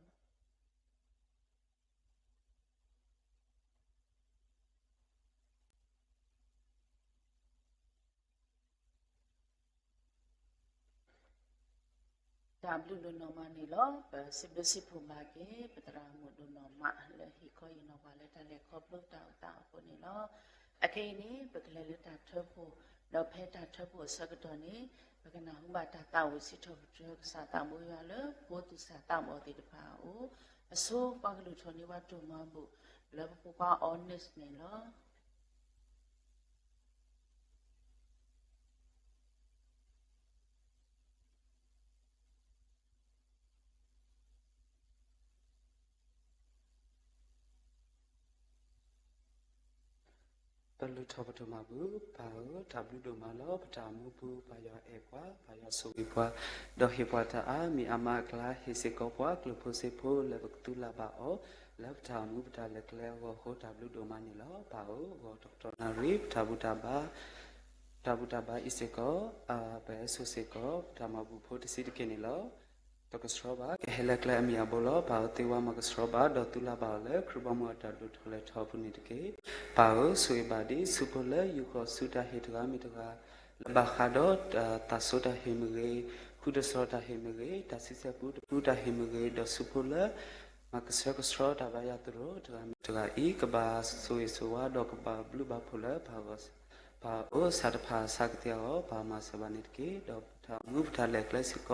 ဒါဘလူလူနော်မနီလောစစ်ဘစစ်ဖူမာကေပတရာမှုလူနော်မလေဟီခေါ်ရင်တော့ပါလေတလေခေါ်ပလို့တောက်ကိုနေလောအခေနေပကလေလတာထဖို့တော့ဖဲတာထဖို့စကတော့နေပကနာဟုဘာတာတာဝစီထဖို့စာတာမိုးရလေဘောသူစာတာမောတိတပါဦးအစိုးပကလူချောနေဝတ်တူမဘူးလေပူပါ honest နေလော ปลุทบตุมาบุปาทับลุดมาลอปตามุบุปายาเอกวาปายาสุวิปวาดอเฮปวาตาอามีอามากลาเฮเซกปวากลุโพเซโพเลบกตุลาบาโอเลปตามุปตาเลกเลวโหทับลุดมานี่ลอปาโอวดรนารีทับุตาบาอิเซกเปสุเซกตามาบุโพติสิตเกนี่ลอตกสรบาเฮเลกเลมีอาโบลปาเตวามากสรบาดอตุลาบาเลครุบามวตาดุทเลทอบุนิตเกปาสุเอบาดิสุโพเลยุโกสุตาเฮตกามิตกาบาคาดอตาสุตาเฮมเกคุดสรตาเฮมเกตาสิเซปุตาเฮมเกดอสุโพเลมากสรกสรตาบายาตโรตกามิตกาอีกบาสุเอสวาดอกบาบลูบาโพเลปาวสปาโอสัตพาสักเตียโอปามาสบานิตเกดอทามุบทาเลกเลสิโก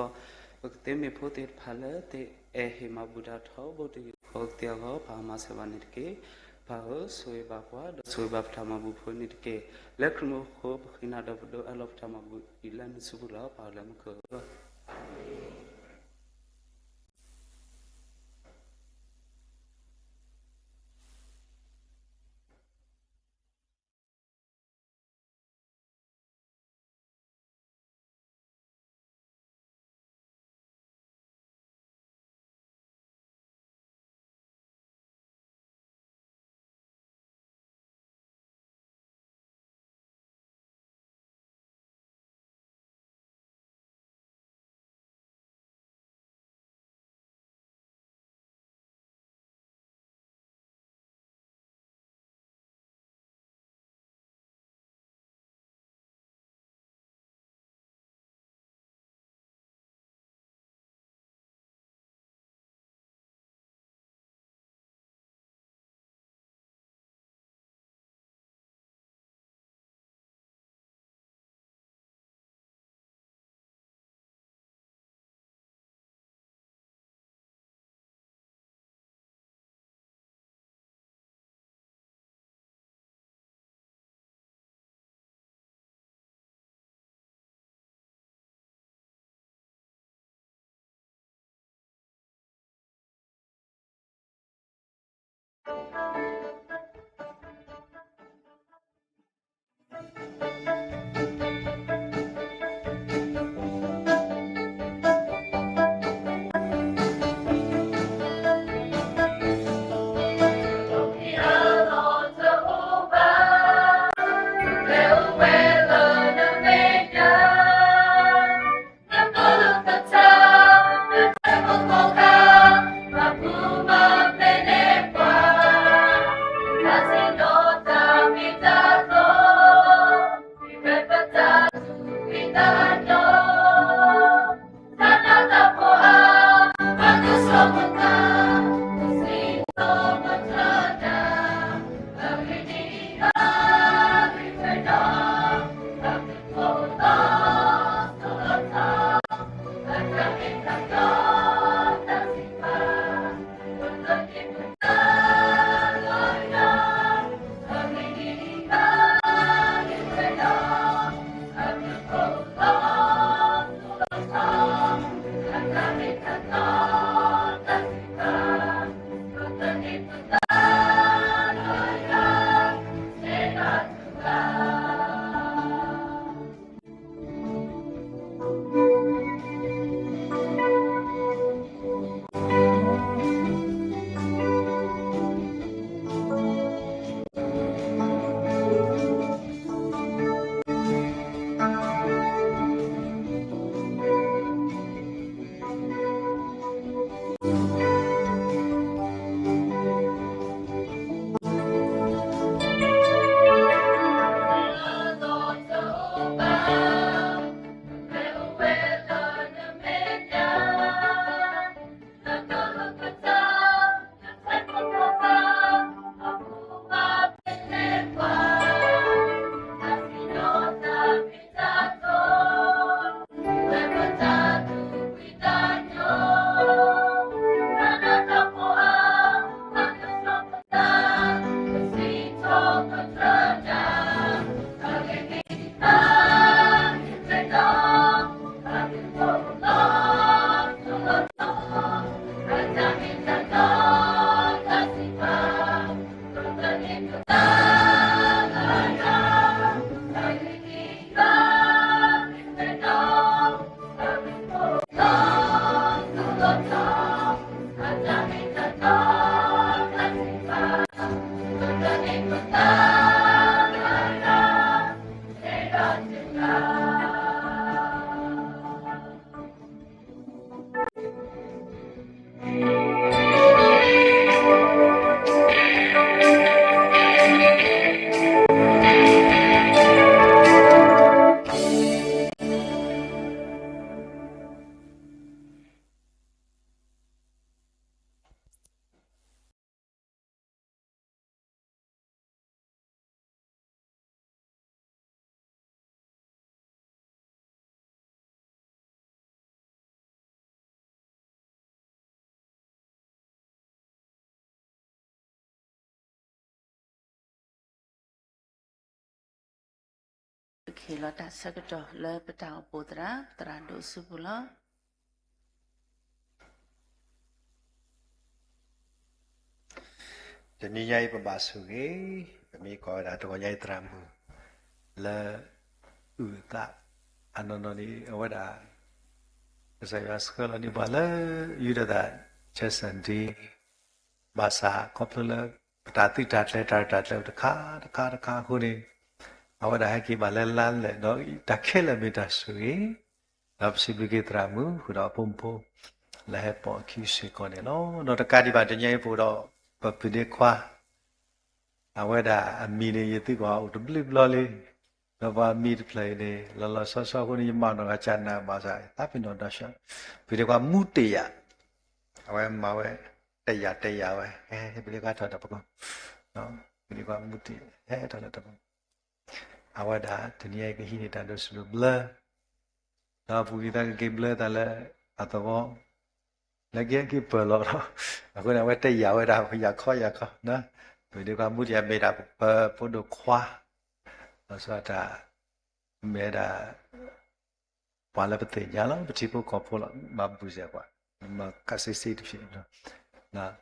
ปกติมีพูดพาเลเตเอหิมาบุดาทอบุตรพกเตียก็พามาสวานิตเกพาสวยบาปวาสวยบาปธรรมบุพนิตเกเล็กมุขบขินาดบุดอลบธรรมบุอิลันสุบุลาพาเลมเก ခေလတာစကတော့လဲပတောင်ပိုဒရာတရာဒုစုပလာ จะนี่ยัยปะบาสุเกมีก็ได้ตัวยัยตรามือละอุตะอันนั้นนี่เอาไว้ได้ใส่ยาสกัลนี่บาละยูดาเชสันดีภาษาครบแล้วตาติตัดเลยตะคาคนนี้เอาไว้ได้ให้กี่บาละล้านเลยเนาะตะเคละมีตาสุเกรับสิบิเกตรามือคุณเอาปุ่มโพและให้ปอคิวสิก่อนเนี่ยเนาะตะการที่บาจะยัยปูดอปะปิเดควาเอาไว้ได้มีเนี่ยยติกว่าอุตบลิบลอเลยแล้วว่ามีเพลย์เนี่ยแล้วซ้อคนนี้มาหนองอาจารย์นะมาใส่ถ้าเป็นนอนดัชปิเดกว่ามุติยะเอาไว้มาไว้เตียไว้ปิเดกว่าถอดตะปกเนาะปิเดกว่ามุติถอดตะปกเอาไว้ได้ทีนี้ก็หินตันดูสุบลแล้วผู้ที่ตั้งเกมบลแต่ละอัตโนแล้วก็เปิดแล้วအခုနဝဲတိတ်ရဝဲတာရခေါ်နော်ဒီကမှုရမေတာပုဒ်ခွာဆိုတာမေတာပါလပတိညာလောပတိပုခေါ်ဖို့မပူစေကွာမကစစ်စစ်တဖြစ်နော်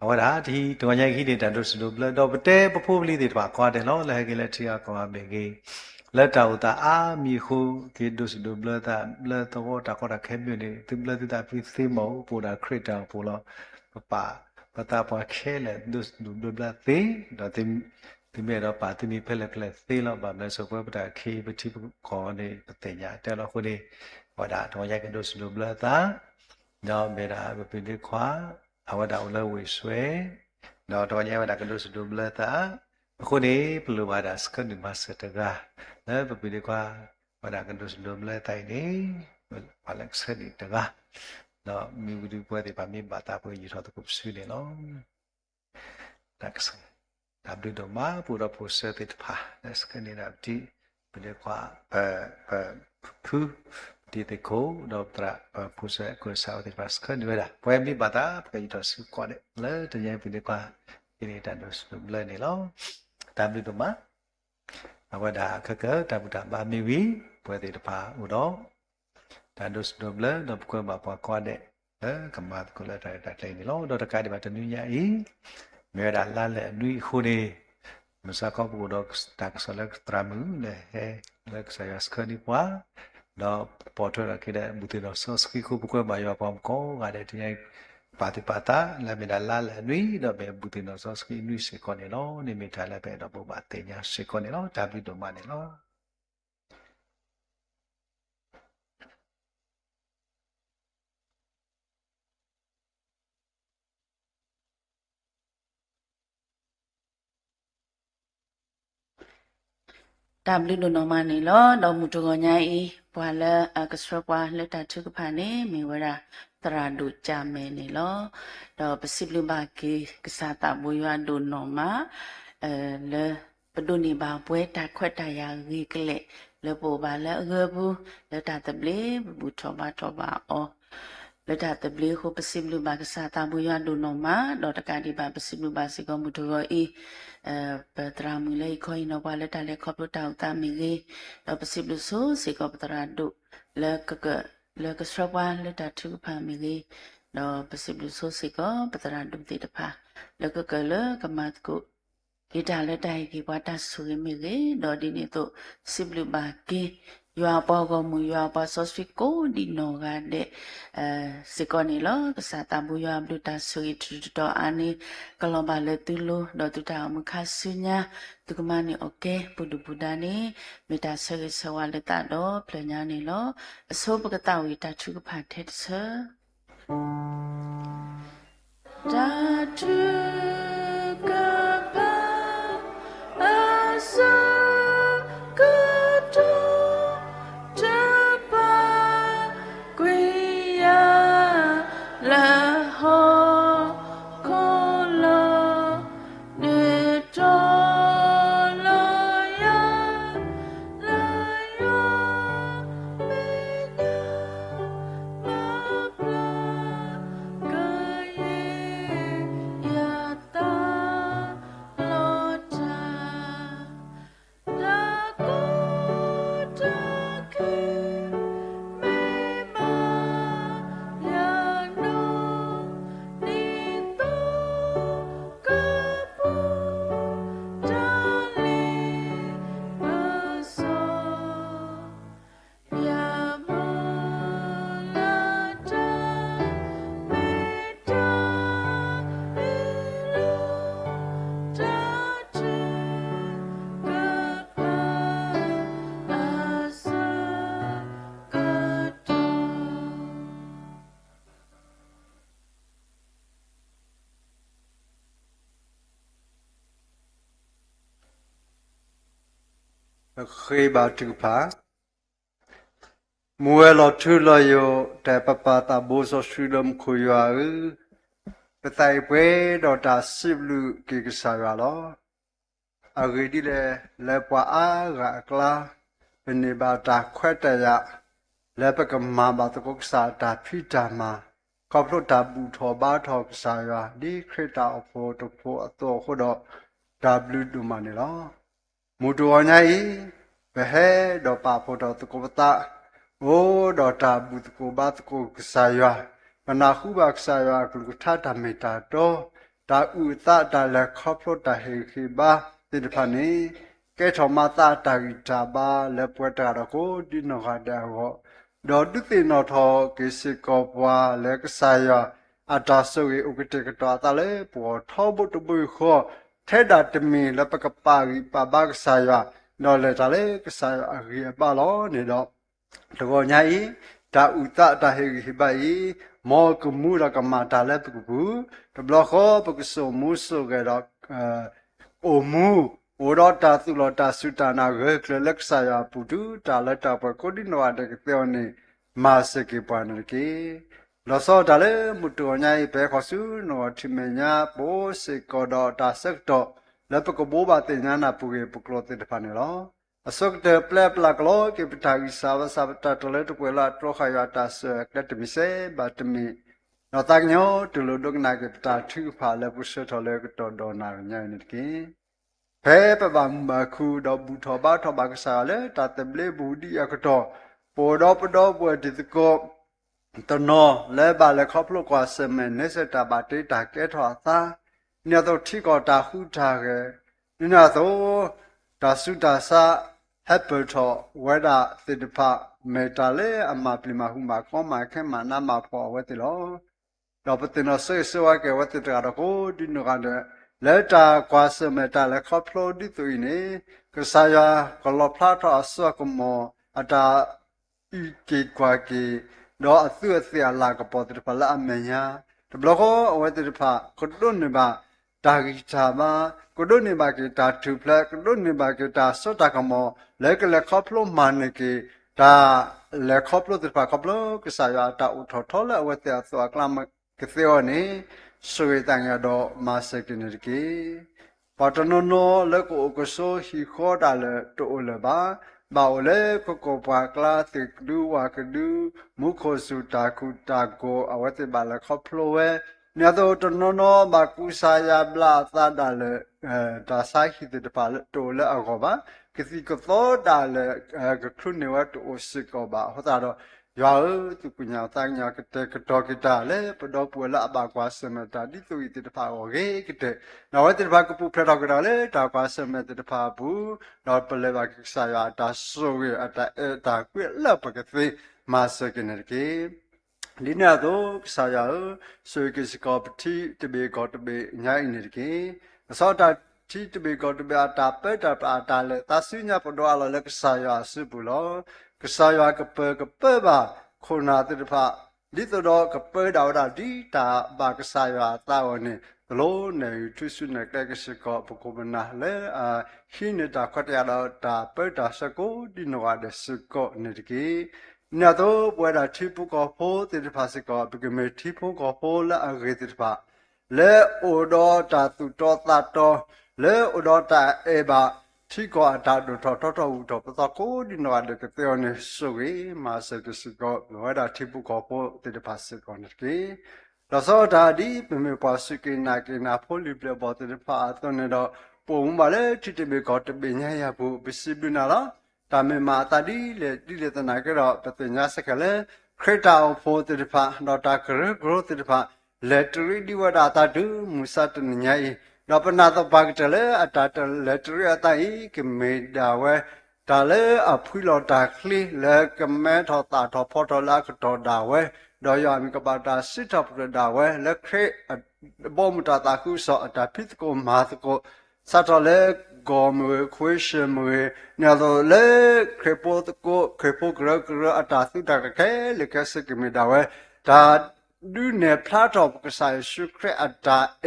အဝဒါဒီတဝညိုင်ခိတဲ့တန်တို့စလို့ဘလတော့ပတဲပဖို့ပလိတဲ့တပါခွာတယ်နော်လဲကလေးထီယာကွာမေကြီးလက်တောတာအာမီခုကေဒုစဒဘလတာဘလတော့တာကောတာခဲမြနေသူဘလတာဖိသိမောပူတာခရစ်တာပူလောပတာပါခဲလေဒုစဒဘလသေးတော့ဒီမေတော့ပါတိမိဖက်လက်သေးလောက်ပါမယ်ဆိုပွဲပတာခေပတိခေါ်နေပတိညာတဲတော့ခုနေဟောတာတော့ရိုက်ကဒုစဒဘလတာတော့မေတာပိလိခွာအဝဒါအလဝိဆွေတော့တော့ရိုက်ကဒုစဒဘလတာအခုနေဘလူပါဒါစကနေမစတကแล้วปปิดีกว่าว่ากันดูสลมเลยไตนี่ว่าลักษณะตะกะเนาะมีวิธีป่วยที่ปามีบาตาป่วยอยู่ทอตะกุบซื้อเนี่ยเนาะลักษณะดับดูดมาปูระโพสติตพาลักษณะดับที่ปปิดีกว่าผู้ที่ตะโคดอกตระผู้เสกสาวที่พาสกันด้วยล่ะป่วยมีบาตาป่วยอยู่ทอซื้อก่อนเนี่ยแล้วจะยังปปิดีกว่าที่นี่ดันดูสลมเลยเนี่ยเนาะดับดูมาအဝဒါခကတပူတာပါမီဝီပွဲတေတပါဥတော့တန်ဒုစဒဘလဒပကွာပါပွားကွာတဲ့ကမတ်ကိုလက်တိုက်တိုင်းနေလို့တော့တကတိပါတနူးညာဤမေရာလာလေနွီခုနေမစကောပူတော့တက်ဆလက်ထရမူလေလက်ဆယာစခနီပွားတော့ပေါ်ထွက်လာခဲ့တဲ့ဘူတေတော့ဆော့စကီခုပကွာပါရောပမ်ကောကတဲ့တိုင်းပါတိပါတာလာမေလာလာနွီတော့ပဲဘူတင်တော့စကီနွီစေကောနေလို့နေမိထားလည်းပဲတော့ဘောပါတင်ညာစေကောနေလို့ဒါပြီးတော့မနေလို့ดับลิโดนอมานี่လောတော့မူတကောညာဤဘွာလဲကစရပွားလက်တာထုကဖာနေမေဝရာတရာဒုကြမဲနေလောတော့ပစိပလူဘာကေကစားတာဘွေရွာဒုနောမှာလဲပဒုန်ဘာပွဲတာခွက်တာယာရီကလေလဲပိုပါလဲအဂဘူးလက်တာတပလေဘူးထောပါအောလက်တာတပလေကိုပစိပလူဘာကစားတာဘွေရွာဒုနောမှာတော့တကတိပါပစိပလူဘာစီကောမူတကောဤပတရာမူလေခေါင်းနော်ပါလက်တာလေခေါပတောက်တာမီကြီးတော့ပစိပလူဆိုစီကောပတရာဒုလကစရဝါလက်တာထုဖာမီကြီးတော့ပစိပလူဆိုစီကောပတရာဒုတိတဖာလကလကမတ်ကို ကေတာလက်တိုင်ကေပွားတဆူရမေလေဒေါ်ဒီနေတော့စစ်ဘလူဘာကေရွာပေါ်ကမူရွာပေါ်ဆော့ဆွီကိုဒီနောကတဲ့စကောနီလောကစားတဘူရွာဘလူတဆူရီထတော်အာနီကလောဘာလေတူလိုဒေါ်တူတာမခဆူညာတုကမနီโอเคပုဒုပုဒာနီမေတာဆရဆဝလက်တာတော့ပလညာနီလောအစိုးပကတဝီတချုကဖတ်တဲ့ဆာတာချုကဖအဆာကတောခေဘာတူပါမွေလောထူလောယတေပပတာဘောဆရှူလမ်ခွယာပတိုင်ပွဲဒေါ်တာစစ်လူကေကဆာရလောအဂေဒီလေပွာအားကကလာပနေဘာတာခွဲ့တရလေပကမာဘာတကုကစာတာဖိတာမာကောပလိုတာဘူထောဘာထောကဆာရဒီခရတာအဖို့တဖို့အတော့ခုတော့ W ဒူမနေလောမူတော်ညာဤဘဟဲဒေါ်ပါဖို့တော့တကုပတာအိုဒေါ်တာဘူတကုဘာတကုကဆာရမနာခုဘကဆာရကုကထာတမေတာတော့တာဥတတာလက်ခေါပလိုတာဟေခိဘာတိတဖာနေကဲထောမတာတာဂီတာဘာလက်ပွက်တာတော့ကိုဒီနောခတာဟောဒေါ်ဒုတိနောထောကေစီကောပွာလက်ကဆာယအတာဆုရေဥကတေကတာတလေပေါ်ထောဘုတ်ဘူခောထဲတာတမီလပကပါဂီပဘကဆာယနော်လေတလေကဆာယအဂီပါလောနေတော့တကောညာဤတာဥတတာဟေခိဘဤမောကမူရကမတာလေပကဘူးတဘလခောပကဆုမူဆုကေတော့အိုမူโอรอตาตุลอตาสุตานาเกเคลลักษายาปุตุตาลตาปะโคดินวาตะเกเตอนี่มาสกิปานเกลอซอตาเลมุตโตญาเปขอสุโนทิเมญาโปสิกอดอตาสักตอลปะกโบบาติญานาปุเกปุกโลติตพานิลออสกเตเปลปลากโลเกปทากิสาวะสาวตาตะเลตกเวลาตรขายาตาเสกตมิเสบาตมินอตักญอตุลดกนาเกปตาทุภาเลปุเสทอเลกตอดอนาญานิเกဖဲပပမခုတော့ဘူထောဘာထောဘာကစားလေတတဘလေဘူဒီအကတော့ပေါ်တော့ပတော့ပွဲဒီကောတနောလဲပါလေခေါပလို့ကွာစမဲနေစတာဘာတေတာကဲထောသာညတော့ထိကောတာဟုထားခဲ့ညတော့ဒါစုတာစာဟပ်ပထောဝဲတာတိတဖမေတာလေအမပလီမဟုမခေါမခဲမနာမဖောဝဲတိလောတော့ပတင်တော့ဆွေဆွာကဲဝဲတိတာတော့ဒီနကတော့လက်တာကွာစမတာလက်ခပလိုဒီတူနေကဆာယာကလောဖလာတာဆာကမောအတာဤကေကွာကေတော့အသွအသလာကပေါ်တဲ့ဖလာအမညာတဘလကောအဝဲတဲ့ဖကဒုန်နေပါတာဂီချာမကဒုန်နေပါကေတာတူဖလကဒုန်နေပါကေတာစောတာကမောလက်ကလက်ခပလိုမန်နေကေတာလက်ခပလိုတဲ့ဖခပလိုကဆာယာတာဥထောထောလက်အဝဲတဲ့သွားကလမကသေောနေဆွေတန်ရတော့မာစကင်နကေပတနနောလကောကဆိုဟီခေါ်တာလေတိုလဘာဘာလေကကိုပွားကလာတိကဒူဝါကဒူမုခောစုတာကုတာကိုအဝတ်တဘလခေါပလိုဝဲညတော့တနနောဘာကုစာယဘလာသာဒါလေဒါဆိုင်ဟိတပါတိုလေအကောဘာကစီကသောဒါလေကခုနေဝတ်အိုစကောဘာဟောတာတော့ Yao tu punya tanya kita kita le pada pula apa kuasa mata di tu itu depa oke kita nawa depa kupu pera kita le ta kuasa mata depa bu nawa pele bagi saya ada suwi ada ta kuat lah pakai masa kinerki Lina tu saya suwi kisah peti tebe kau tebe nyai kinerki so ta ti tebe kau tebe ada apa le tasunya pada ala le saya sebulan Kesaya kepe ba kona tu depa di tu do kepe dah di ta ba kesaya tahu ni lo ne tu su ne ke kesiko pokoknya le hini ta kau tiada ta pe ta seko di no ada seko ni diki ni tu buat tipu kau po tu depa seko bagaimana tipu kau po le agak tu depa le odo ta tu to ta to le odo ta eba Tiga ada dua betul ko di luar dekat ni sugi masa kesuka luar tipu kopo tidak pasti konerki. Lalu tadi pemipasuki nak poli berbuat tidak patut ni dah pembalik tipe kote benya ya bu bisi binala. Tapi mata di lihat nak betulnya sekali kereta opo tidak pat nota kerja tidak pat leteri di luar tadi musa tu nyai. Dapat nata bagi tele ada leteri atai kemedawe tale apui lo dakli le kemed hota topoto la keto dawe doya mi kepada sita pada dawe le kre bom tata ku so ada pitko matko sata le gom question me nyalo le krepo gra ada tu dak ke le kase kemedawe da du ne plato kesai sukre ada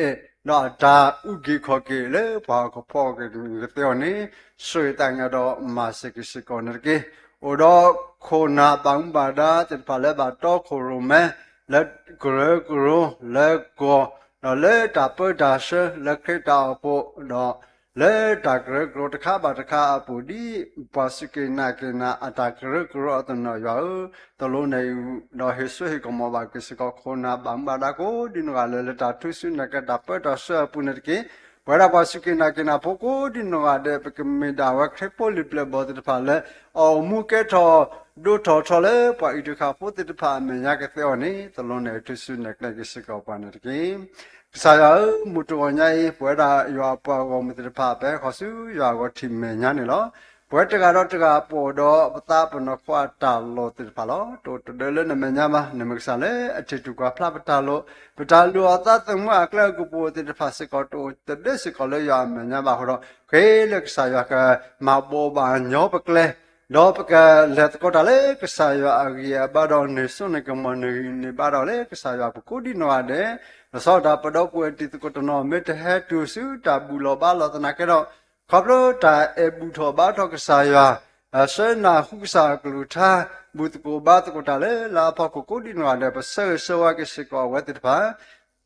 no da ugi koke le pa ko po ke le teo ni sui tang do masik sikonerki odo khona bang bada te pa le ba to khorome le gro le go no le ta pa da she le khita po no le ta gro ta kha ba ta kha apu di pasike na ke na ata gro to no yo to lo nei no he su he ko mo ba ke se ko khona bang bada ko di no le ta tu su na ka ta pa da she pu ne ke Wala pasike na ke na poko di no ade pe ke me da wa krepo li ple bo te pa le o mu ke tho do tho le pa I de kha po te pa me nya ke te oni to lo ne tu su ne ke se ko pa ne ke Saya mutu nyai pueda yo apa ko mutu pa pe khosu yo ko thimme nya ne lo pueda ga ro ta po do pata pno khwa ta lo te pa lo to de le ne me nya ma ne me sa le a tu kwa phla pata lo ta tang ma kla ku po te pa se ko to de se ko le yo me nya ba ho ro ke le sa yo ka ma bo ba nyo pa kle do pa ka le ko ta le ka sa yo a ya ba do ne so ne ka mo ne ba do le ka sa yo ko di no ade Sau đó bắt đầu quay đi từ cái nó mới thế tu sư ta bù lò ba lò ta cái đó khắp đó ta bù thọ ba thọ cái sai à sơn na khu sa cái lu tha bù từ ba từ cái ta lẽ là phải có đi nó để bắt sơ cái sự có vậy thì phải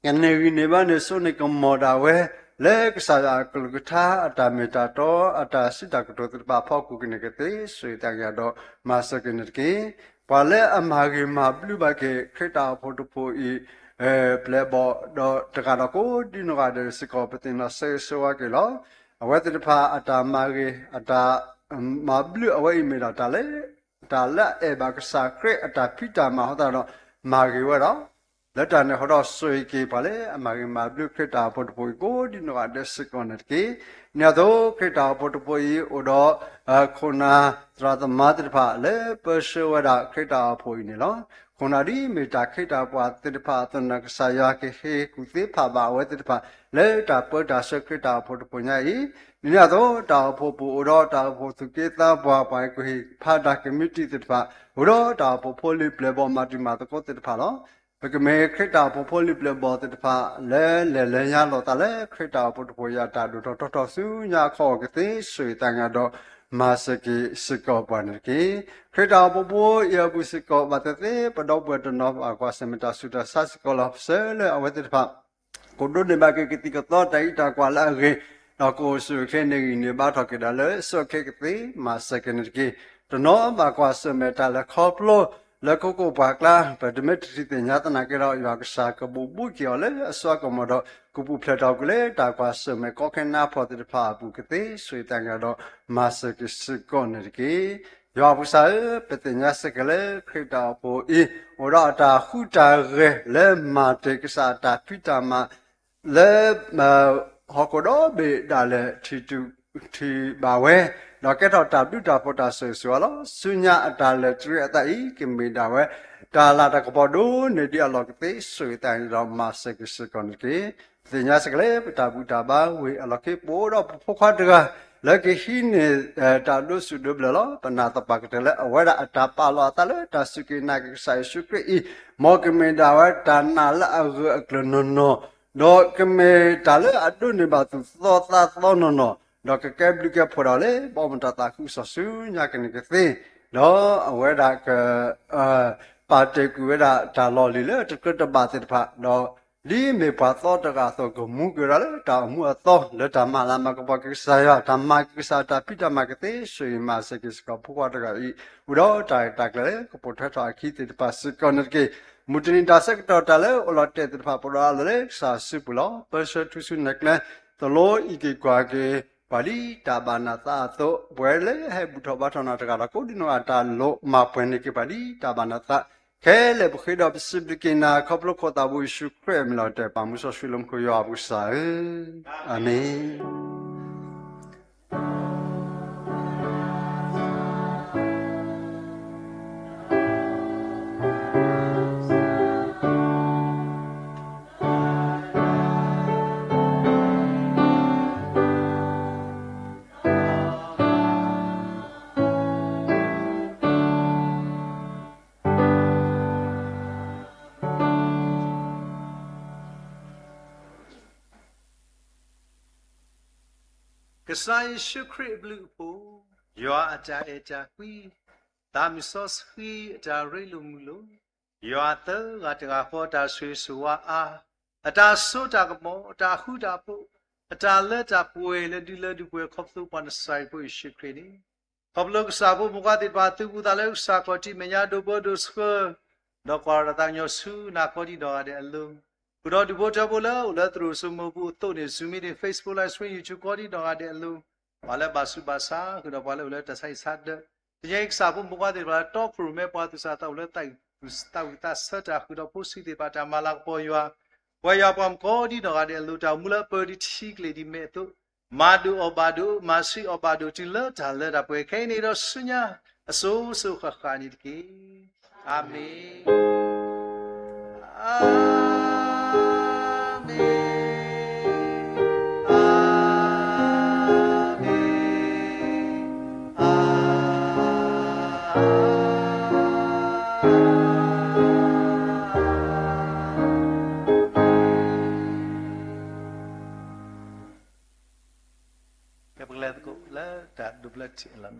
cái này ba này số này có mò đào về lẽ cái sai cái lu tha ta mới ta to ta sĩ ta cái đó thì ba phải có cái này cái thế suy ta cái đó mà sao cái này cái và lẽ amagi mà bù ba cái ta photo poi plebo do takara ko dino ga de siko petina se so ke lo awete pa ata magi ata mablu awai me da ta la e ba ka sa kre ata pita ma hoda no magi wa do la ta ne hoda soi ke pa le magi mablu kre ta pot poi ko dino ga de siko ne ke nya do kre ta pot poi odo khona tra ta ma de pa le pa so wa da kre ta poi ne lo Konari me ta kita buat terpa tanah saya ke he kuti pa bawa terpa le ta per ta sekita pot punya I ini atau ta popo uro ta potu kita buat apa ku he pada kemiti terpa uro ta popo li plebo mati mata ko terpa lo Bagaimana kita popo li plebo terpa le nya lo ta le kita pot punya ta do to su nya ko kete sui tanga do Masaki siko panerki Krita popo ia bu siko batete pada buat no aku asemeta sudah saskola sele awet pa kodo de bagi ketika to tai ta kwala ge aku su kene ni ba tho ke dale so ke ke masaki nerki to no ba kwa asemeta le khoplo le ko ba kla pa de metri te nya ta na ke ro ya ka sa ka bu bu ki ole so ko mo do kupu plata kule ta kwa me ko ken na pho te pha bu ke te sui ta nga do masaki sikon nerki ยอบุษาเปติญาสกเลคริตาโปอีโอราตาขุตาเรเลมาเตกษาตาพิตามาเลฮอกโดเบดาเลทิตุทิบาเวดอกแกตอตาดุตาปตาเสสวลสุญญาตาเลตรีอตาอีกิมิดาเวตาลาตะกปโดเนดิอลอกเตสุตาเรามาสกสกอนเกติญาสกเลปตาบุตาบาเวอลอกเกโปดอพควาดกาแล้วก็หินตาลุสุดเบลล์ปนาตปากเตลเอาไว้ละตาปาลอตาเลตาสุกินักใส่สุกอีมอกเมดาวตานาละเอากลนนดอกเมตาเลอดุนิบาตุโตตาโตนนดอกแกบลิกพอดาเลบอมตาตาคุสสุญากันกเตดอเอาไว้ละก็ปาเตกุเวละตาลอลิเลตกตบาติพะดอลีเมปาโตตกาโตกมุกระเลตามัวโตเลตามาลามากปกิสายาตามากิสาตาปิตามากเตสุยมาสกิสกพวกตกาอีอุดอตายตากเลกปทตาคิติปัสกอนเกมุตนิตาสกตตาเลอลอเตตพาปราเลสาสุปุลอเปเสทุสุนักเลตโลอีกกว่าเกปาลีตาบานาตาโตบวยเลให้บุตรบัตนาตกาลโคดิโนอาตาโลมาเปนเกปาลีตาบานาตาแค่เล็บขีดอบิสิบกินาขบลโคตาบุยชุกเรมลอเตปามุสฟิลมคุยอาบุษาอาเมนกษัตริย์ชุครีบลูปูยออาจารย์เอจาคุยตามิสอสคุยอาจารย์เรลุมุลุยอเตอร์อาจารย์ฟอตาสวยสวาอาจารย์สุตากโมอาจารย์ฮูดาปูอาจารย์เลตาป่วยเลดูเลดูป่วยขอบตัวปันสายปูชุครีนี่ขอบลูกสาวมุกาติบาตุบุตาเลอุสากอติเมียดูบดูสก์ดอกวาระตังยสูนักอดีดอเดลุงกูรอดูบทบุลาอุลตรูสมบูตุนิซูมิในเฟซบุ๊กไลฟ์สตรีมยูทูบก็ดีดอเดลุงวาเลบาสุบาซากูรอวาเลอุลตาไซซัดที่ยังสาวมุกาติบาท็อปฟรูเมปาตุสาตาอุลตาอุสตาวิตาสัจกูรอพูสิติบาตามาลักปอยวายาปามก็ดีดอเดลุงตามุลเปิดที่กลีดิเมตุมาดูอบาดูมาซีอบาดูจิเลตาเลตาเปย์แค่นี้เราสุญญาสูสุขขานิดกีอาเมนอาเมนอาเมนอาแกเพิ่งเล่นกูแล้วแต่ดูเล่นที่หลัง